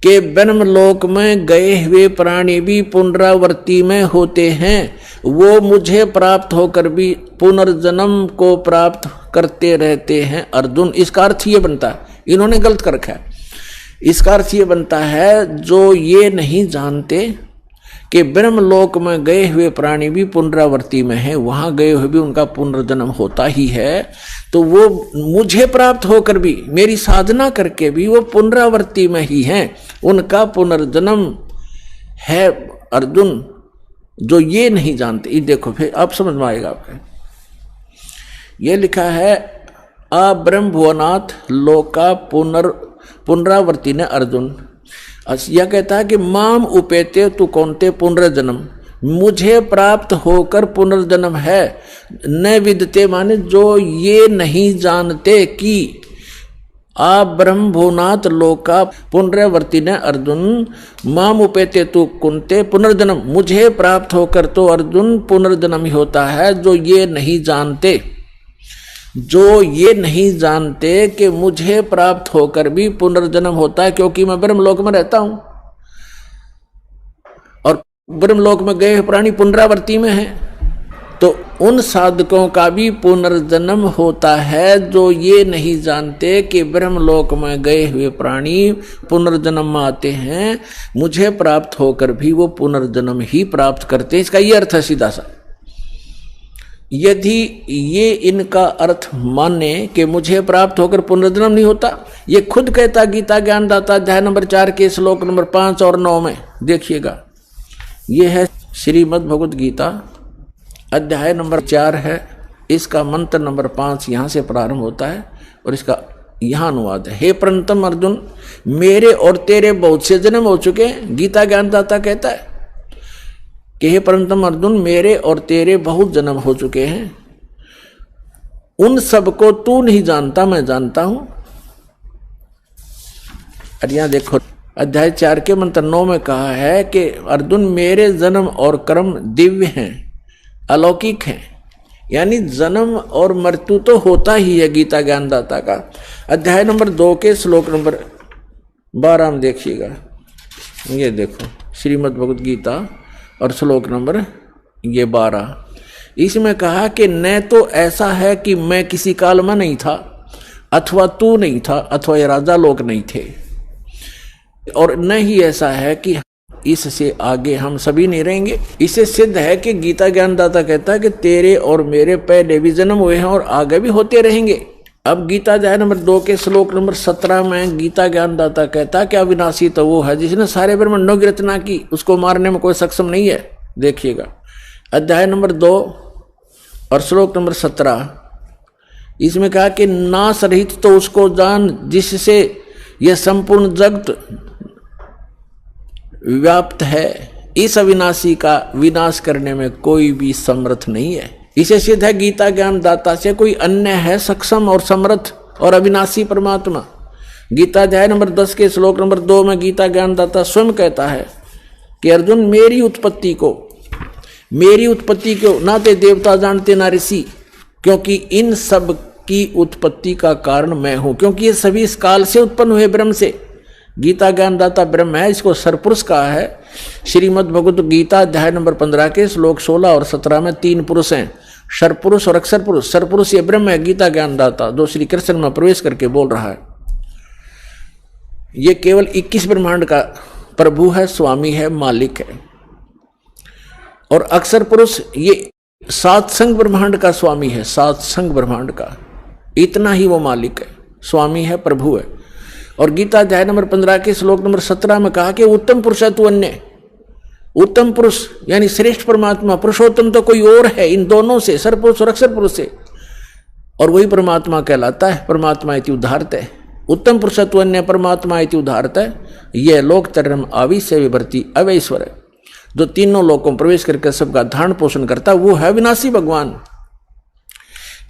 S2: कि ब्रह्मलोक में गए हुए प्राणी भी पुनरावृत्ति में होते हैं, वो मुझे प्राप्त होकर भी पुनर्जन्म को प्राप्त करते रहते हैं अर्जुन। इसका अर्थ ये बनता है, इन्होंने गलत कर रखा है, इसका अर्थ ये बनता है जो ये नहीं जानते कि ब्रह्मलोक में गए हुए प्राणी भी पुनरावृत्ति में है, वहां गए हुए भी उनका पुनर्जन्म होता ही है, तो वो मुझे प्राप्त होकर भी मेरी साधना करके भी वो पुनरावृत्ति में ही हैं, उनका पुनर्जन्म है अर्जुन, जो ये नहीं जानते। ये देखो फिर अब समझ में आएगा आपको। ये लिखा है अब्रह्म भुवनाथ लोका पुनरावृत्ति ने अर्जुन। यह कहता है कि माम उपेते तू कौनते पुनर्जन्म, मुझे प्राप्त होकर पुनर्जन्म है। न विदते माने जो ये नहीं जानते कि आ ब्रह्म भुवनाथ लोका पुनरावृत्ति ने अर्जुन माम उपेते तू कुंते पुनर्जन्म, मुझे प्राप्त होकर तो अर्जुन पुनर्जन्म ही होता है। जो ये नहीं जानते, जो ये नहीं जानते कि मुझे प्राप्त होकर भी पुनर्जन्म होता है, क्योंकि मैं ब्रह्मलोक में रहता हूं और ब्रह्मलोक में गए प्राणी पुनरावृत्ति में हैं, तो उन साधकों का भी पुनर्जन्म होता है। जो ये नहीं जानते कि ब्रह्मलोक में गए हुए प्राणी पुनर्जन्म में आते हैं, मुझे प्राप्त होकर भी वो पुनर्जन्म ही प्राप्त करते हैं। इसका ये अर्थ है सीधा सा। यदि ये इनका अर्थ माने कि मुझे प्राप्त होकर पुनर्जन्म नहीं होता, ये खुद कहता गीता ज्ञानदाता अध्याय नंबर 4 के श्लोक नंबर 5 और 9 में देखिएगा। ये है श्रीमद् भगवद गीता अध्याय नंबर 4 है, इसका मंत्र नंबर 5 यहाँ से प्रारंभ होता है और इसका यहाँ अनुवाद है। हे प्रणतम अर्जुन, मेरे और तेरे बहुत से जन्म हो चुके हैं। गीता ज्ञानदाता कहता है कि हे परंतम अर्जुन, मेरे और तेरे बहुत जन्म हो चुके हैं, उन सबको तू नहीं जानता, मैं जानता हूं। और यहां देखो अध्याय 4 के मंत्र 9 में कहा है कि अर्जुन मेरे जन्म और कर्म दिव्य हैं, अलौकिक हैं, यानी जन्म और मृत्यु तो होता ही है। गीता ज्ञानदाता का अध्याय नंबर 2 के श्लोक नंबर 12 में देखिएगा। ये देखो श्रीमद् भगवद गीता और श्लोक नंबर ये 12, इसमें कहा कि न तो ऐसा है कि मैं किसी काल में नहीं था, अथवा तू नहीं था, अथवा ये राजा लोग नहीं थे, और न ही ऐसा है कि इससे आगे हम सभी नहीं रहेंगे। इससे सिद्ध है कि गीता ज्ञानदाता कहता है कि तेरे और मेरे पहले भी जन्म हुए हैं और आगे भी होते रहेंगे। अब गीता अध्याय नंबर 2 के श्लोक नंबर 17 में गीता ज्ञानदाता कहता है कि अविनाशी तो वो है जिसने सारे ब्रह्मांडों की रचना की, उसको मारने में कोई सक्षम नहीं है। देखिएगा अध्याय नंबर 2 और श्लोक नंबर 17, इसमें कहा कि नाश रहित तो उसको जान जिससे यह संपूर्ण जगत व्याप्त है, इस अविनाशी का विनाश करने में कोई भी समर्थ नहीं है। इसे सिद्ध है गीता ज्ञानदाता से कोई अन्य है सक्षम और समर्थ और अविनाशी परमात्मा। गीता अध्याय नंबर 10 के श्लोक नंबर 2 में गीता ज्ञानदाता स्वयं कहता है कि अर्जुन मेरी उत्पत्ति को ना ते देवता जानते ना ऋषि, क्योंकि इन सब की उत्पत्ति का कारण मैं हूं, क्योंकि ये सभी इस काल से उत्पन्न हुए ब्रह्म से। गीता ज्ञानदाता ब्रह्म है, इसको सरपुरुष कहा है। श्रीमद् भगवद गीता अध्याय नंबर 15 के श्लोक 16 और 17 में 3 पुरुष हैं, सरपुरुष और अक्षर पुरुष। सरपुरुष ये ब्रह्म है गीता ज्ञानदाता, जो श्री कृष्ण में प्रवेश करके बोल रहा है। ये केवल 21 ब्रह्मांड का प्रभु है, स्वामी है, मालिक है। और अक्षर पुरुष ये 7 संग ब्रह्मांड का स्वामी है, 7 संग ब्रह्मांड का, इतना ही वो मालिक है, स्वामी है, प्रभु है। और गीता अध्याय नंबर 15 के श्लोक नंबर 17 में कहा कि उत्तम पुरुष है तू अन्य। उत्तम पुरुष यानी श्रेष्ठ परमात्मा, पुरुषोत्तम तो कोई और है इन दोनों से, सरपुरुष और अक्षर पुरुष से, और वही परमात्मा कहलाता है। परमात्मा इति उदाहरत है, उत्तम पुरुषत्व अन्य परमात्मा इति उदाहरत है। यह लोक तरम आविश्य विभर्ति अवैश्वर है, जो तीनों लोकों में प्रवेश करके सबका धारण पोषण करता, वो है विनाशी भगवान।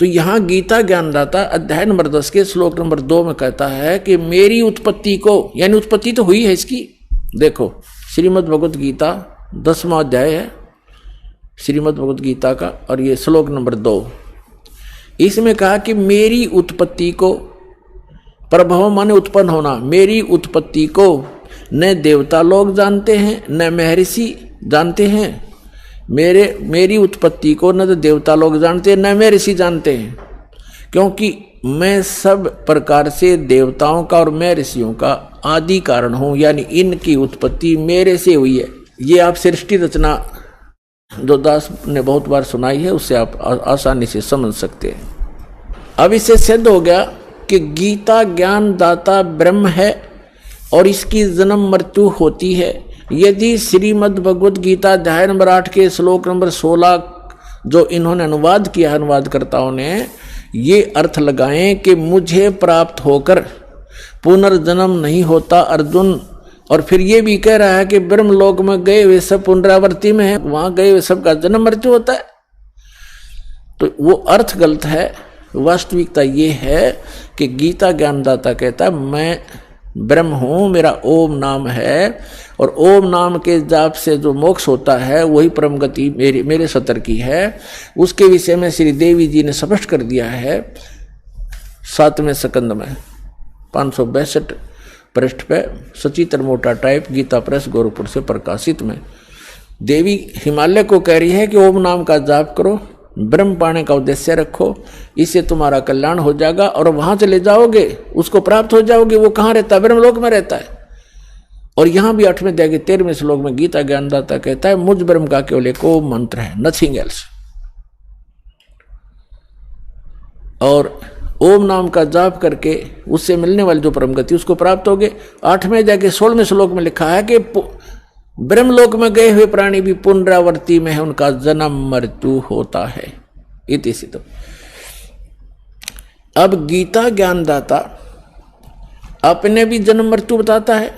S2: तो यहां गीता ज्ञानदाता अध्याय नंबर 10 के श्लोक नंबर 2 में कहता है कि मेरी उत्पत्ति को, यानी उत्पत्ति तो हुई है इसकी। देखो श्रीमद् भगवद गीता 10वां अध्याय है श्रीमद् भगवद गीता का, और ये श्लोक नंबर 2, इसमें कहा कि मेरी उत्पत्ति को, प्रभव माने उत्पन्न होना, मेरी उत्पत्ति को न देवता लोग जानते हैं न महर्षि जानते हैं। मेरी उत्पत्ति को न तो देवता लोग जानते हैं न महर्षि जानते हैं, क्योंकि मैं सब प्रकार से देवताओं का और महर्षियों का आदि कारण हूं, यानी इनकी उत्पत्ति मेरे से हुई है। ये आप सृष्टि रचना जो दास ने बहुत बार सुनाई है उससे आप आसानी से समझ सकते हैं। अब इससे सिद्ध हो गया कि गीता ज्ञान दाता ब्रह्म है और इसकी जन्म मृत्यु होती है। यदि श्रीमद् भगवत गीता अध्याय नंबर 8 के श्लोक नंबर 16 जो इन्होंने अनुवाद किया, अनुवादकर्ताओं ने ये अर्थ लगाएं कि मुझे प्राप्त होकर पुनर्जन्म नहीं होता अर्जुन, और फिर ये भी कह रहा है कि ब्रह्मलोक में गए हुए सब पुनरावृत्ति में है, वहां गए हुए सब का जन्म मृत्यु होता है, तो वो अर्थ गलत है। वास्तविकता ये है कि गीता ज्ञानदाता कहता है मैं ब्रह्म हूं, मेरा ओम नाम है, और ओम नाम के जाप से जो मोक्ष होता है वही परम गति मेरे सतर की है। उसके विषय में श्री देवी जी ने स्पष्ट कर दिया है 7वें स्कंद में 562 पृष्ठ पे, सचित्र मोटा टाइप, गीता प्रेस गोरखपुर से प्रकाशित में। देवी हिमालय को कह रही है कि ओम नाम का जाप करो, ब्रह्म पाने का उद्देश्य रखो, इससे तुम्हारा कल्याण हो जाएगा और वहां चले जाओगे, उसको प्राप्त हो जाओगे। वो कहाँ रहता है? ब्रह्मलोक में रहता है। और यहां भी 8वें अध्याय के 13वें श्लोक में गीता ज्ञानदाता कहता है मुझ ब्रह्म का केवल एक ओम मंत्र है, नथिंग एल्स। और ओम नाम का जाप करके उससे मिलने वाली जो परम गति उसको प्राप्त होगे। 8वें अध्याय के 16वें श्लोक में लिखा है कि ब्रह्मलोक में गए हुए प्राणी भी पुनरावृत्ति में है, उनका जन्म मृत्यु होता है। इति सिद्ध। अब गीता ज्ञानदाता अपने भी जन्म मृत्यु बताता है,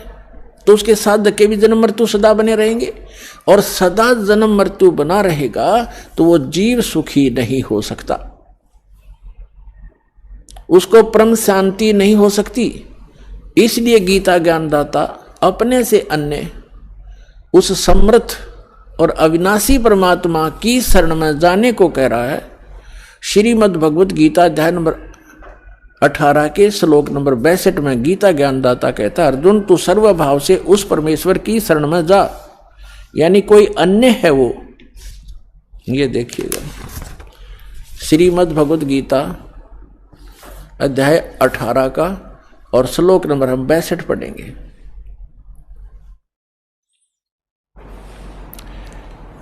S2: तो उसके साधक के भी जन्म मृत्यु सदा बने रहेंगे, और सदा जन्म मृत्यु बना रहेगा तो वो जीव सुखी नहीं हो सकता, उसको परम शांति नहीं हो सकती। इसलिए गीता ज्ञानदाता अपने से अन्य उस समर्थ और अविनाशी परमात्मा की शरण में जाने को कह रहा है। श्रीमद् भगवत गीता अध्याय नंबर 18 के श्लोक नंबर 62 में गीता ज्ञानदाता कहता है अर्जुन तू सर्वभाव से उस परमेश्वर की शरण में जा, यानी कोई अन्य है वो। ये देखिएगा श्रीमद् भगवत गीता अध्याय 18 का और श्लोक नंबर हम 62 पढ़ेंगे।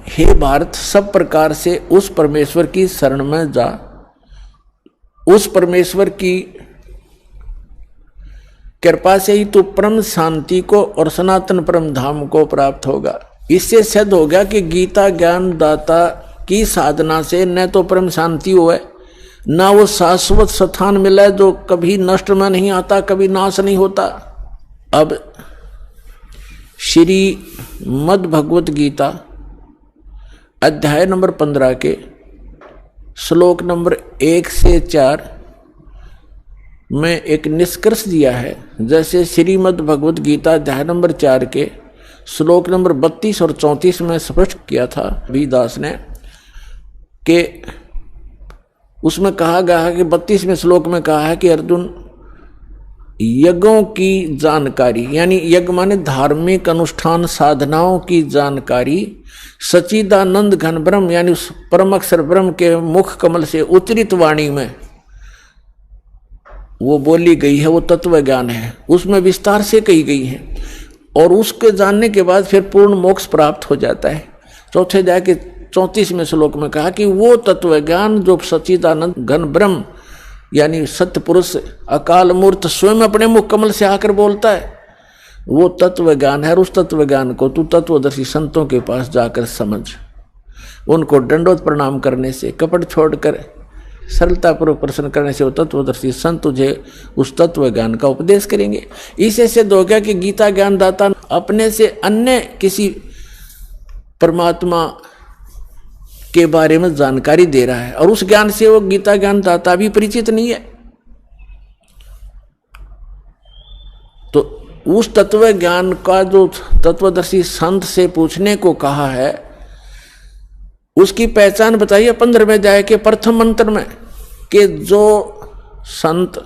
S2: हे भारत, सब प्रकार से उस परमेश्वर की शरण में जा, उस परमेश्वर की कृपा से ही तू परम शांति को और सनातन परम धाम को प्राप्त होगा। इससे सिद्ध हो गया कि गीता ज्ञान दाता की साधना से न तो परम शांति हुए, ना वो शाश्वत स्थान मिला जो कभी नष्ट में नहीं आता, कभी नाश नहीं होता। अब श्री मद् भगवत गीता अध्याय नंबर 15 के श्लोक नंबर 1 से 4 में एक निष्कर्ष दिया है। जैसे श्रीमद् भगवत गीता अध्याय नंबर 4 के श्लोक नंबर 32 और 34 में स्पष्ट किया था दास ने कि उसमें कहा गया है कि 32वें श्लोक में कहा है कि अर्जुन यज्ञों की जानकारी, यानी यज्ञ माने धार्मिक अनुष्ठान साधनाओं की जानकारी सच्चिदानंद घन ब्रह्म यानी उस परम अक्षर ब्रह्म के मुख कमल से उच्चरित वाणी में वो बोली गई है, वो तत्व ज्ञान है, उसमें विस्तार से कही गई है, और उसके जानने के बाद फिर पूर्ण मोक्ष प्राप्त हो जाता है। चौथे जाके 34वें श्लोक में कहा कि वो तत्व ज्ञान जो सच्चिदानंद घन ब्रह्म यानी सत्य पुरुष अकाल मूर्त स्वयं अपने मुख कमल से आकर बोलता है, वो तत्व ज्ञान है। और उस तत्व ज्ञान को तू तत्वदर्शी संतों के पास जाकर समझ, उनको दंडोत प्रणाम करने से, कपट छोड़कर सरलतापूर्वक प्रश्न करने से वो तत्वदर्शी संत तुझे उस तत्व ज्ञान का उपदेश करेंगे। इसे सिद्ध हो गया कि गीता ज्ञानदाता अपने से अन्य किसी परमात्मा के बारे में जानकारी दे रहा है, और उस ज्ञान से वो गीता ज्ञानदाता भी परिचित नहीं है। तो उस तत्व ज्ञान का जो तत्वदर्शी संत से पूछने को कहा है उसकी पहचान बताइए 15वें अध्याय के प्रथम मंत्र में, कि जो संत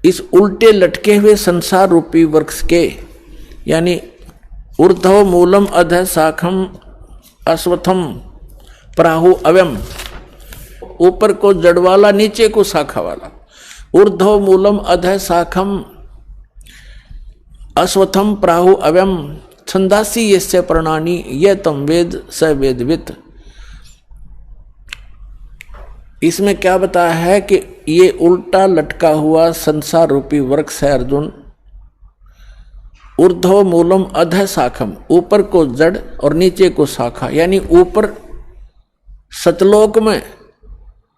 S2: इस उल्टे लटके हुए संसार रूपी वृक्ष के, यानी ऊर्ध्व मूलम अधः शाखम अश्वत्थम प्राहु अव्यम, ऊपर को जड़ वाला नीचे को शाखा वाला, ऊर्ध्व मूलम अधः शाखम अश्वत्थम प्राहु अव्यम छंदासी यस्य प्रणानी ये तम वेद स वेदवित। इसमें क्या बताया है कि ये उल्टा लटका हुआ संसार रूपी वृक्ष है अर्जुन, ऊर्ध्व मूलम अधः शाखम, ऊपर को जड़ और नीचे को शाखा, यानी ऊपर सतलोक में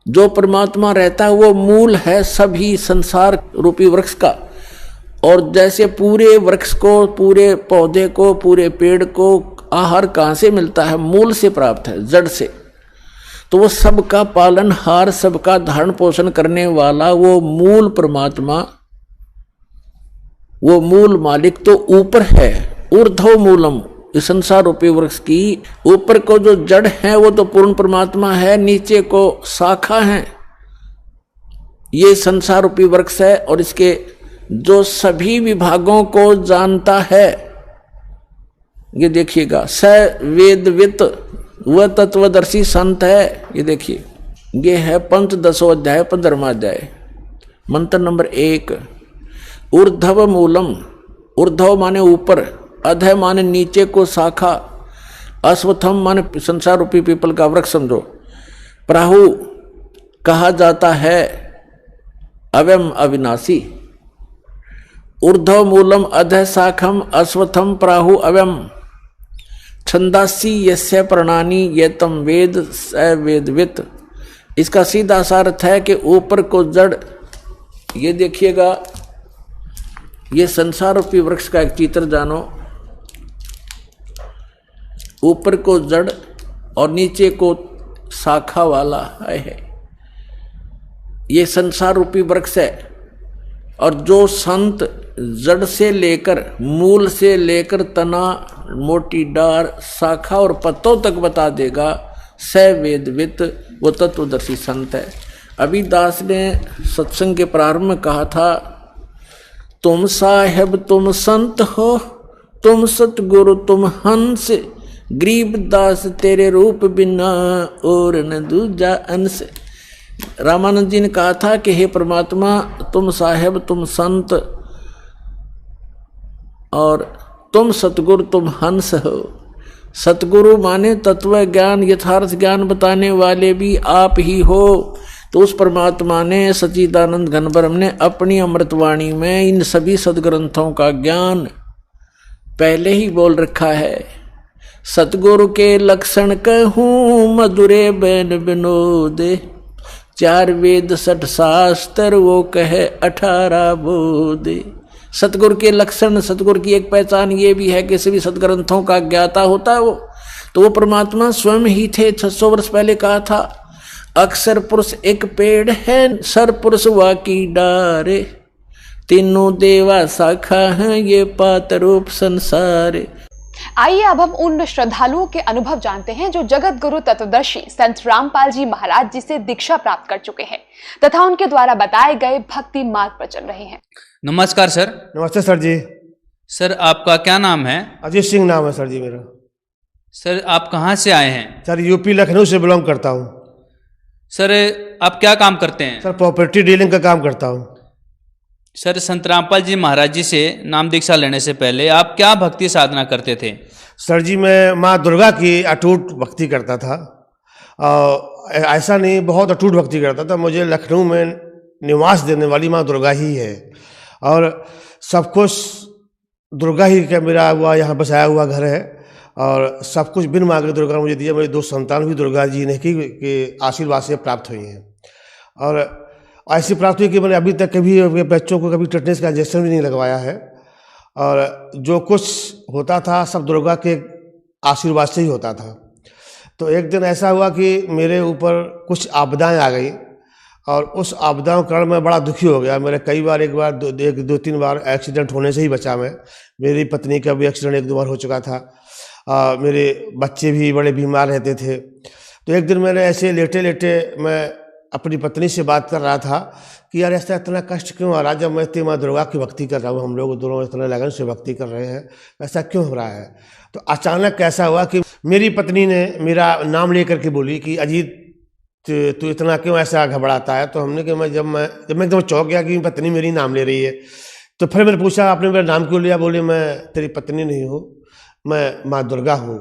S2: जो परमात्मा रहता है वो मूल है सभी संसार रूपी वृक्ष का। और जैसे पूरे वृक्ष को, पूरे पौधे को, पूरे पेड़ को आहार कहाँ से मिलता है? मूल से प्राप्त है, जड़ से। तो वो सबका पालनहार, सबका धारण पोषण करने वाला वो मूल परमात्मा, वो मूल मालिक तो ऊपर है। ऊर्ध्व मूलम, इस संसार रूपी वृक्ष की ऊपर को जो जड़ है वो तो पूर्ण परमात्मा है, नीचे को शाखा है, ये संसार रूपी वृक्ष है। और इसके जो सभी विभागों को जानता है, ये देखिएगा, स वेदवित, वह तत्वदर्शी संत है। ये देखिए, ये है पंचदशो अध्याय 15वां अध्याय, मंत्र नंबर 1। ऊर्ध्व मूलम, ऊर्ध्व माने ऊपर, अधः माने नीचे को शाखा, अश्वत्थम माने संसार रूपी पीपल का वृक्ष समझो, प्राहु कहा जाता है अव्यम अविनाशी। ऊर्ध्व मूलम अधः शाखम अश्वत्थम प्राहु अव्यम छंदासी यस्य प्रणानी ये तम वेद स वेदवित। इसका सीधा सा अर्थ है कि ऊपर को जड़, ये देखिएगा, ये संसार रूपी वृक्ष का एक चित्र जानो, ऊपर को जड़ और नीचे को शाखा वाला है, ये संसार रूपी वृक्ष है। और जो संत जड़ से लेकर, मूल से लेकर तना, मोटी डार, शाखा और पत्तों तक बता देगा, स वेदवित, वो तत्वदर्शी संत है। अभी दास ने सत्संग के प्रारंभ में कहा था, तुम साहेब तुम संत हो, तुम सतगुरु तुम हंस, गरीब दास तेरे रूप बिना और न दूजा अंश। रामानंद जी ने कहा था कि हे परमात्मा, तुम साहेब तुम संत और तुम सतगुरु तुम हंस हो। सतगुरु माने तत्व ज्ञान, यथार्थ ज्ञान बताने वाले भी आप ही हो। तो उस परमात्मा ने, सच्चिदानंद घन ब्रह्म ने अपनी अमृतवाणी में इन सभी सदग्रंथों का ज्ञान पहले ही बोल रखा है। सतगुरु के लक्षण कहूँ मधुरे बैन विनोद, 4 वेद 60 शास्त्र वो कहे 18 बोध। सतगुरु के लक्षण, सतगुरु की एक पहचान ये भी है कि सभी सदग्रंथों का ज्ञाता होता है वो। तो वो परमात्मा स्वयं ही थे। 600 वर्ष पहले कहा था, अक्षर पुरुष एक पेड़ है, सर पुरुष वाकी डारे, तीनों देवा शाखा हैं ये पात रूप संसार।
S3: आइए अब हम उन श्रद्धालुओं के अनुभव जानते हैं जो जगत गुरु तत्वदर्शी संत रामपाल जी महाराज जी से दीक्षा प्राप्त कर चुके हैं तथा उनके द्वारा बताए गए भक्ति मार्ग पर चल रहे हैं।
S4: नमस्कार सर।
S5: नमस्ते सर जी।
S4: सर आपका क्या नाम है?
S5: अजीत सिंह नाम है सर जी मेरा।
S4: सर आप कहाँ से आए हैं?
S5: सर यूपी लखनऊ से बिलोंग करता हूँ।
S4: सर आप क्या काम करते हैं?
S5: सर प्रॉपर्टी डीलिंग का काम करता हूँ।
S4: सर संत रामपाल जी महाराज जी से नाम दीक्षा लेने से पहले आप क्या भक्ति साधना करते थे?
S5: सर जी मैं माँ दुर्गा की अटूट भक्ति करता था। ऐसा नहीं, बहुत अटूट भक्ति करता था। मुझे लखनऊ में निवास देने वाली माँ दुर्गा ही है और सब कुछ दुर्गा ही का मेरा हुआ, यहाँ बसाया हुआ घर है और सब कुछ बिन मांगे दुर्गा मुझे दिया। मेरी 2 संतान भी दुर्गा जी ने की आशीर्वाद से प्राप्त हुई हैं और ऐसी प्राप्त हुई कि मैंने अभी तक कभी अपने बच्चों को कभी टेटनेस का इंजेक्शन भी नहीं लगवाया है और जो कुछ होता था सब दुर्गा के आशीर्वाद से ही होता था। तो एक दिन ऐसा हुआ कि मेरे ऊपर कुछ आपदाएं आ गई और उस आपदाओं के कारण मैं बड़ा दुखी हो गया। मेरे कई बार, एक बार 2-3 बार एक्सीडेंट होने से ही बचा मैं। मेरी पत्नी का भी एक्सीडेंट 1-2 बार हो चुका था। मेरे बच्चे भी बड़े बीमार रहते थे। तो एक दिन मैंने ऐसे लेटे लेटे मैं अपनी पत्नी से बात कर रहा था कि यार ऐसा इतना कष्ट क्यों आ रहा है, जब मैं इतनी माँ दुर्गा की भक्ति कर रहा हूँ, हम लोग दोनों इतने लगन से भक्ति कर रहे हैं, ऐसा क्यों हो रहा है। तो अचानक कैसा हुआ कि मेरी पत्नी ने मेरा नाम लेकर के बोली कि अजीत तू इतना क्यों ऐसा घबराता है। तो हमने कि जब मैं एकदम चौंक गया कि पत्नी मेरी नाम ले रही है। तो फिर मैंने पूछा आपने मेरा नाम क्यों लिया। बोले मैं तेरी पत्नी नहीं हूँ, मैं माँ दुर्गा हूँ।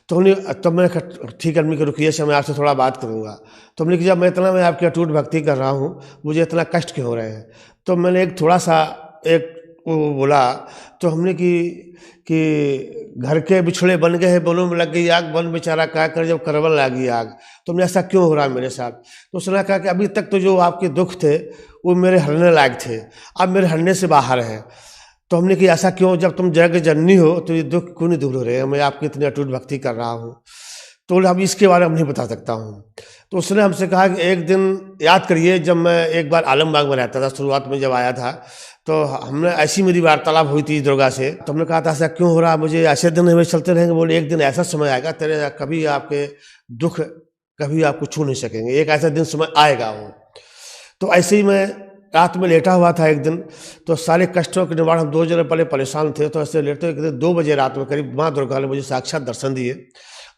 S5: तो हमने तब मैंने कहा ठीक है अम्मी को रुकिए, मैं आपसे थोड़ा बात करूँगा। तो हमने कि जब मैं आपकी अटूट भक्ति कर रहा हूँ, मुझे इतना कष्ट क्यों हो रहे हैं। तो मैंने एक थोड़ा सा एक वो बोला। तो हमने कि घर के बिछड़े बन गए हैं, बनों में लग गई आग, बन बेचारा क्या कर जब करवल लागी आग। तो हमने ऐसा क्यों हो रहा है मेरे साथ। तो उसने कहा कि अभी तक तो जो आपके दुख थे वो मेरे हरने लायक थे, अब मेरे हरने से बाहर हैं। तो हमने कि ऐसा क्यों, जब तुम जग जननी हो तो ये दुख क्यों नहीं दूर हो रहे हैं, मैं आपकी इतनी अटूट भक्ति कर रहा हूँ। तो अब इसके बारे में नहीं बता सकता हूँ। तो उसने हमसे कहा कि एक दिन याद करिए, जब मैं एक बार आलमबाग में रहता था, शुरुआत में जब आया था, तो हमने ऐसी मेरी वार्तालाप हुई थी दुर्गा से। तो हमने कहा था ऐसा क्यों हो रहा, मुझे ऐसे दिन हमें चलते रहेंगे। बोले एक दिन ऐसा समय आएगा तेरे कभी आपके दुख कभी आपको छू नहीं सकेंगे, एक ऐसा दिन समय आएगा वो। तो ऐसे ही मैं रात में लेटा हुआ था एक दिन, तो सारे कष्टों के निवारण, हम 2 जने पहले परेशान थे। तो ऐसे लेटे एक दिन 2 बजे रात में करीब माँ दुर्गा ने मुझे साक्षात दर्शन दिए।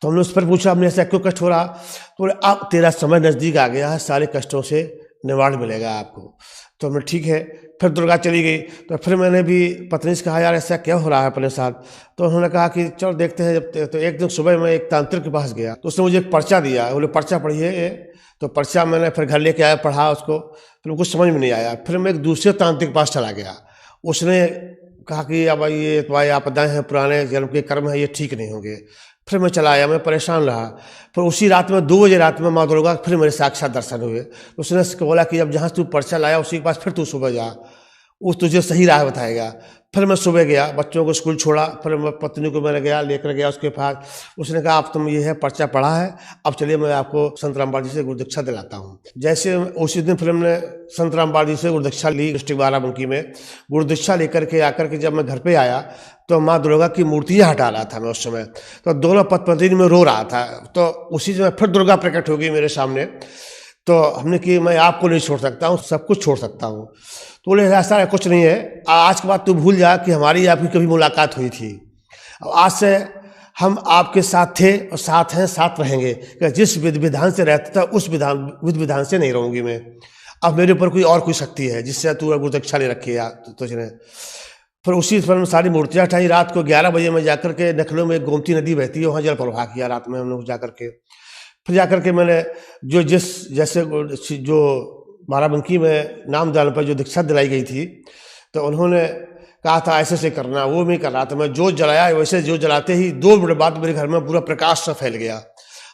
S5: तो हमने उस पर पूछा हमने ऐसा क्यों कष्ट हो रहा। तो बोले अब तेरा समय नज़दीक आ गया है, सारे कष्टों से निवारण मिलेगा आपको। तो हमने ठीक है। फिर दुर्गा चली गई। तो फिर मैंने भी पत्नी से कहा यार ऐसा क्या हो रहा है अपने साथ। तो उन्होंने कहा कि चलो देखते हैं। जब तो एक दिन सुबह मैं एक तांत्रिक के पास गया, तो उसने मुझे एक पर्चा दिया, बोले पर्चा पढ़िए। तो पर्चा मैंने फिर घर लेके आया, पढ़ा उसको, फिर कुछ समझ में नहीं आया। फिर मैं एक दूसरे तांत्रिक के पास चला गया। उसने कहा कि अब ये तुम्हारी आपदाएं हैं, पुराने जन्म के कर्म है, ये ठीक नहीं होंगे। फिर मैं चला आया, मैं परेशान रहा। फिर उसी रात में 2 बजे रात में माँ दुर्गा फिर मेरे साक्षात दर्शन हुए। उसने बोला कि अब जहाँ तू पर्चा लाया उसी के पास फिर तू सुबह जा, वो तुझे सही राह बताएगा। फिर मैं सुबह गया, बच्चों को स्कूल छोड़ा, फिर मैं पत्नी को मैंने गया लेकर गया उसके पास। उसने कहा अब तुम ये है पर्चा पढ़ा है, अब चलिए मैं आपको संत रामपाल जी से गुरुदीक्षा दिलाता हूँ। जैसे उसी दिन फिर हमने संत रामपाल जी से गुरुदीक्षा ली डिस्ट्रिक्ट बाराबंकी में। गुरुदीक्षा लेकर के आकर के जब मैं घर पे आया तो माँ दुर्गा की मूर्तियाँ हटा रहा था मैं उस समय। तो दोनों पत्नी में रो रहा था। तो उसी समय फिर दुर्गा प्रकट हो गई मेरे सामने। तो हमने कि मैं आपको नहीं छोड़ सकता हूँ, सब कुछ छोड़ सकता हूँ। तो बोले ऐसा कुछ नहीं है, आज के बाद तू भूल जा कि हमारी आपकी कभी मुलाकात हुई थी। आज से हम आपके साथ थे और साथ हैं, साथ रहेंगे। जिस विधि विधान से रहता था उस विधि विधान से नहीं रहूँगी मैं। अब मेरे ऊपर कोई और कोई शक्ति है जिससे तू गुरुदीक्षा ले रखी है तुझने। फिर उसी पर सारी मूर्तियाँ हटाई। रात को 11 बजे में जाकर के नखलों में गोमती नदी बहती है, वहाँ जल प्रवाह किया रात में हम लोग जाकर के। फिर जाकर के मैंने जो जैसे जो बाराबंकी में नामदान पर जो दीक्षा दिलाई गई थी, तो उन्होंने कहा था ऐसे से करना, वो मैं कर रहा था। मैं जो जलाया वैसे जो जलाते ही 2 मिनट बाद मेरे घर में पूरा प्रकाश सा फैल गया।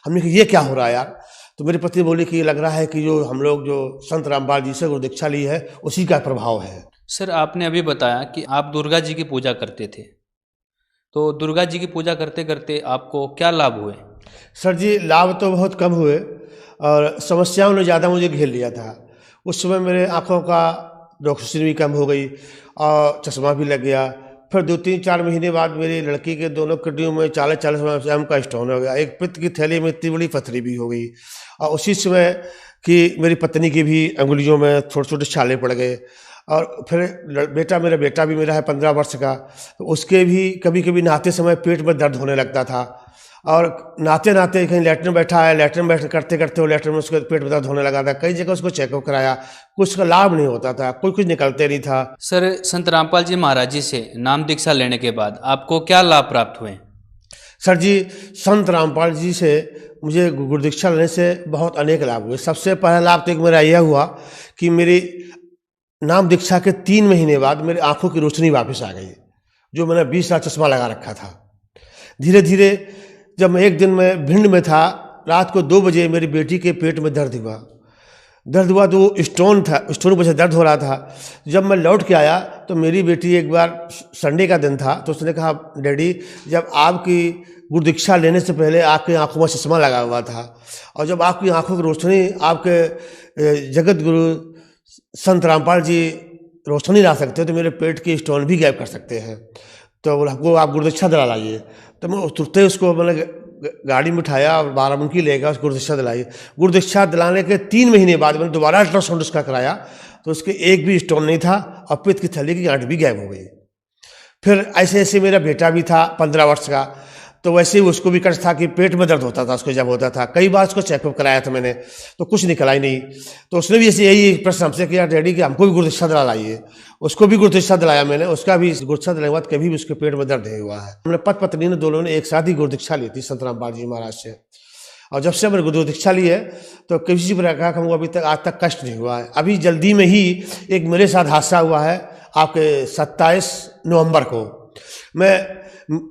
S5: हमने कहा ये क्या हो रहा है यार। तो मेरी पत्नी बोली कि लग रहा है कि जो हम लोग जो संत रामपाल जी से गुरुदीक्षा ली है उसी का प्रभाव है।
S4: सर आपने अभी बताया कि आप दुर्गा जी की पूजा करते थे, तो दुर्गा जी की पूजा करते करते आपको क्या लाभ हुए?
S5: सर जी लाभ तो बहुत कम हुए और समस्याओं ने ज़्यादा मुझे घेर लिया था। उस समय मेरे आँखों का रोशनी भी कम हो गई और चश्मा भी लग गया। फिर 2-3-4 महीने बाद मेरी लड़की के दोनों किडनियों में 40 एम का स्टोन हो गया। एक पित्त की थैली में इतनी बड़ी पथरी भी हो गई। और उसी समय कि मेरी पत्नी की भी अंगुलियों में छोटे छोटे छाले पड़ गए। और फिर मेरा बेटा भी मेरा है 15 वर्ष का, तो उसके भी कभी कभी नहाते समय पेट में दर्द होने लगता था। और नहाते नहाते कहीं लैट्रिन बैठा है, लैट्रिन बैठ करते करते वो लैट्रिन में उसके पेट में दर्द होने लगा था। कई जगह उसको चेकअप कराया, कुछ का लाभ नहीं होता था, कुछ निकलते नहीं था।
S4: सर संत रामपाल जी महाराज जी से नाम दीक्षा लेने के बाद आपको क्या लाभ प्राप्त हुए?
S5: सर जी संत रामपाल जी से मुझे गुरुदीक्षा लेने से बहुत अनेक लाभ हुए। सबसे पहला लाभ तो एक मेरा यह हुआ कि मेरी नाम दीक्षा के 3 महीने बाद मेरी आंखों की रोशनी वापस आ गई, जो मैंने 20 साल चश्मा लगा रखा था। धीरे धीरे जब मैं एक दिन में भिंड में था, रात को 2 बजे मेरी बेटी के पेट में दर्द हुआ तो वो स्टोन था, स्टोन की वजह से दर्द हो रहा था। जब मैं लौट के आया तो मेरी बेटी एक बार संडे का दिन था, तो उसने कहा डैडी जब आपकी गुरुदीक्षा लेने से पहले आपकी आंखों में चश्मा लगा हुआ था, और जब आपकी आंखों की रोशनी आपके जगत गुरु संत रामपाल जी रोशनी ला सकते हो तो मेरे पेट की स्टोन भी गायब कर सकते हैं, तो हमको आप गुरुदीक्षा दिला लाइए। तो मैं तुरंत ही उसको मैंने गाड़ी में उठाया और बाराबंकी ले गया, उसको गुरुदीक्षा दिलाई। गुरुदीक्षा दिलाने के 3 महीने बाद मैंने दोबारा अल्ट्रासाउंड उसका कराया तो उसके एक भी स्टोन नहीं था और पित्त की थैली की गांठ भी गायब हो गई। फिर ऐसे ऐसे मेरा बेटा भी था 15 वर्ष का, तो वैसे ही उसको भी कष्ट था कि पेट में दर्द होता था उसको जब होता था। कई बार उसको चेकअप कराया था मैंने तो कुछ निकला ही नहीं। तो उसने भी ऐसे यही प्रश्न हमसे किया, डैडी कि हमको भी गुरुदीक्षा दिला लाइए। उसको भी गुरुदीक्षा दिलाया मैंने, उसका भी गुरुदीक्षा दिलाने के बाद कभी भी उसके पेट में दर्द नहीं हुआ है। हमने पति पत्नी ने दोनों ने एक साथ ही गुरुदीक्षा ली थी संत रामपाल जी महाराज से, और जब से मैंने गुरुदीक्षा ली है तो किसी प्रकार का हमको अभी तक आज तक कष्ट नहीं हुआ है। अभी जल्दी में ही एक मेरे साथ हादसा हुआ है आपके 27 नवंबर को। मैं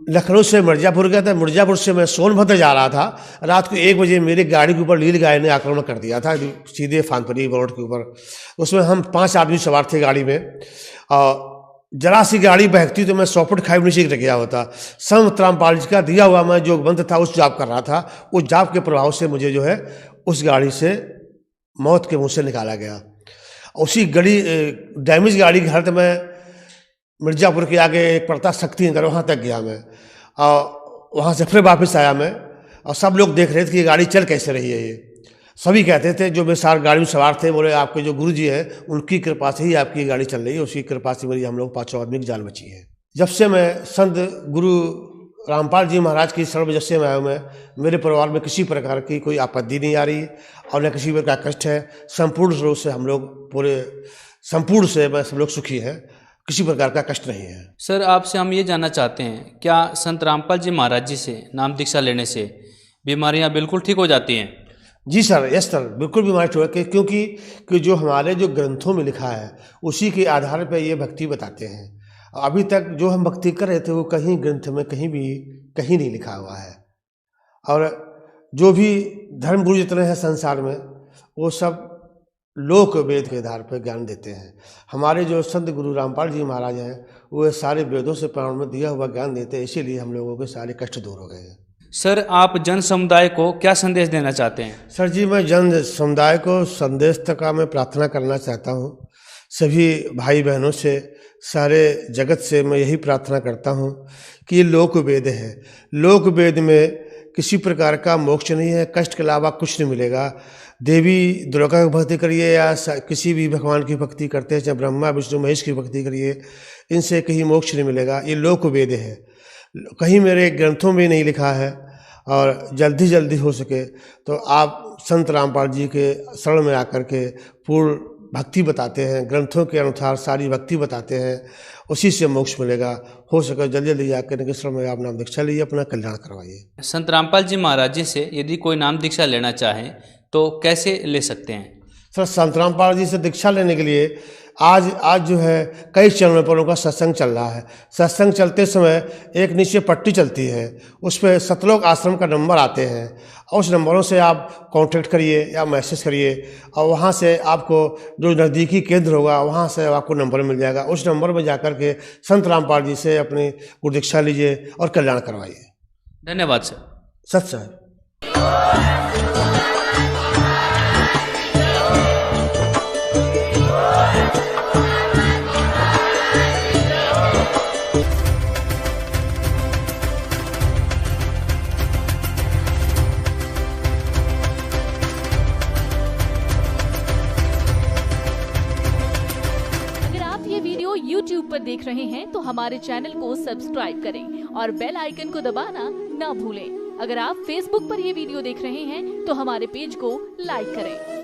S5: लखनऊ से मिर्ज़ापुर गया था, मिर्ज़ापुर से मैं सोनभद्र जा रहा था। रात को 1 बजे मेरी गाड़ी के ऊपर नील गाय ने आक्रमण कर दिया था सीधे फानपरी रोड के ऊपर। उसमें हम 5 आदमी सवार थे गाड़ी में, और जरा सी गाड़ी बहकती तो मैं 100 फुट खाई नीचे गिर गया होता। संत रामपाल जी का दिया हुआ मैं जो बंद था उस जाप कर रहा था, उस जाप के प्रभाव से मुझे जो है उस गाड़ी से मौत के मुँह से निकाला गया। उसी डैमेज गाड़ी के हालत में मिर्ज़ापुर के आगे एक पड़ता शक्ति नगर, वहाँ तक गया मैं, और वहाँ से फिर वापस आया मैं। और सब लोग देख रहे थे कि ये गाड़ी चल कैसे रही है। ये सभी कहते थे जो मेरे साथ गाड़ी में सवार थे, बोले आपके जो गुरु जी हैं उनकी कृपा से ही आपकी गाड़ी चल रही है, उसकी कृपा से मेरी हम लोग 5 आदमी की जान बची है। जब से मैं संत गुरु रामपाल जी महाराज की शरण में जब से मैं आया मैं, मेरे परिवार में किसी प्रकार की कोई आपत्ति नहीं आ रही और न किसी प्रकार का कष्ट है। संपूर्ण रूप से हम लोग पूरे संपूर्ण से मैं सब लोग सुखी हैं, किसी प्रकार का कष्ट नहीं है।
S4: सर आपसे हम ये जानना चाहते हैं, क्या संत रामपाल जी महाराज जी से नाम दीक्षा लेने से बीमारियां बिल्कुल ठीक हो जाती हैं?
S5: जी सर, यस सर, बिल्कुल बीमारी ठीक है, क्योंकि जो हमारे जो ग्रंथों में लिखा है उसी के आधार पर ये भक्ति बताते हैं। अभी तक जो हम भक्ति कर रहे थे वो कहीं ग्रंथ में कहीं नहीं लिखा हुआ है। और जो भी धर्म गुरु जितने हैं संसार में वो सब लोक वेद के आधार पर ज्ञान देते हैं। हमारे जो संत गुरु रामपाल जी महाराज हैं वो सारे वेदों से प्राण में दिया हुआ ज्ञान देते हैं, इसीलिए हम लोगों के सारे कष्ट दूर हो गए हैं।
S4: सर आप जन समुदाय को क्या संदेश देना चाहते हैं?
S5: सर जी, मैं जन समुदाय को संदेश तक का मैं प्रार्थना करना चाहता हूँ। सभी भाई बहनों से, सारे जगत से मैं यही प्रार्थना करता हूँ कि ये लोक वेद है। लोक वेद में किसी प्रकार का मोक्ष नहीं है, कष्ट के अलावा कुछ नहीं मिलेगा। देवी दुर्गा की भक्ति करिए या किसी भी भगवान की भक्ति करते हैं, चाहे ब्रह्मा विष्णु महेश की भक्ति करिए, इनसे कहीं मोक्ष नहीं मिलेगा। ये लोक वेद है, कहीं मेरे ग्रंथों में नहीं लिखा है। और जल्दी हो सके तो आप संत रामपाल जी के शरण में आकर के पूर्ण भक्ति बताते हैं, ग्रंथों के अनुसार सारी भक्ति बताते हैं, उसी से मोक्ष मिलेगा। हो सके जल्दी आकर इनके शरण में आप नाम दीक्षा लीजिए, अपना कल्याण करवाइए।
S4: संत रामपाल जी महाराज जी से यदि कोई नाम दीक्षा लेना चाहे तो कैसे ले सकते हैं?
S5: सर, संत रामपाल जी से दीक्षा लेने के लिए आज जो है कई चरणों पर उनका सत्संग चल रहा है। सत्संग चलते समय एक नीचे पट्टी चलती है, उस पर सतलोक आश्रम का नंबर आते हैं, और उस नंबरों से आप कांटेक्ट करिए या मैसेज करिए, और वहाँ से आपको जो नज़दीकी केंद्र होगा वहाँ से आपको नंबर मिल जाएगा। उस नंबर में जाकर के संत रामपाल जी से अपनी गुरु दीक्षा लीजिए और कल्याण करवाइए।
S4: धन्यवाद सर।
S5: सत साहब।
S6: YouTube पर देख रहे हैं तो हमारे चैनल को सब्सक्राइब करें और बेल आइकन को दबाना ना भूलें। अगर आप Facebook पर ये वीडियो देख रहे हैं तो हमारे पेज को लाइक करें।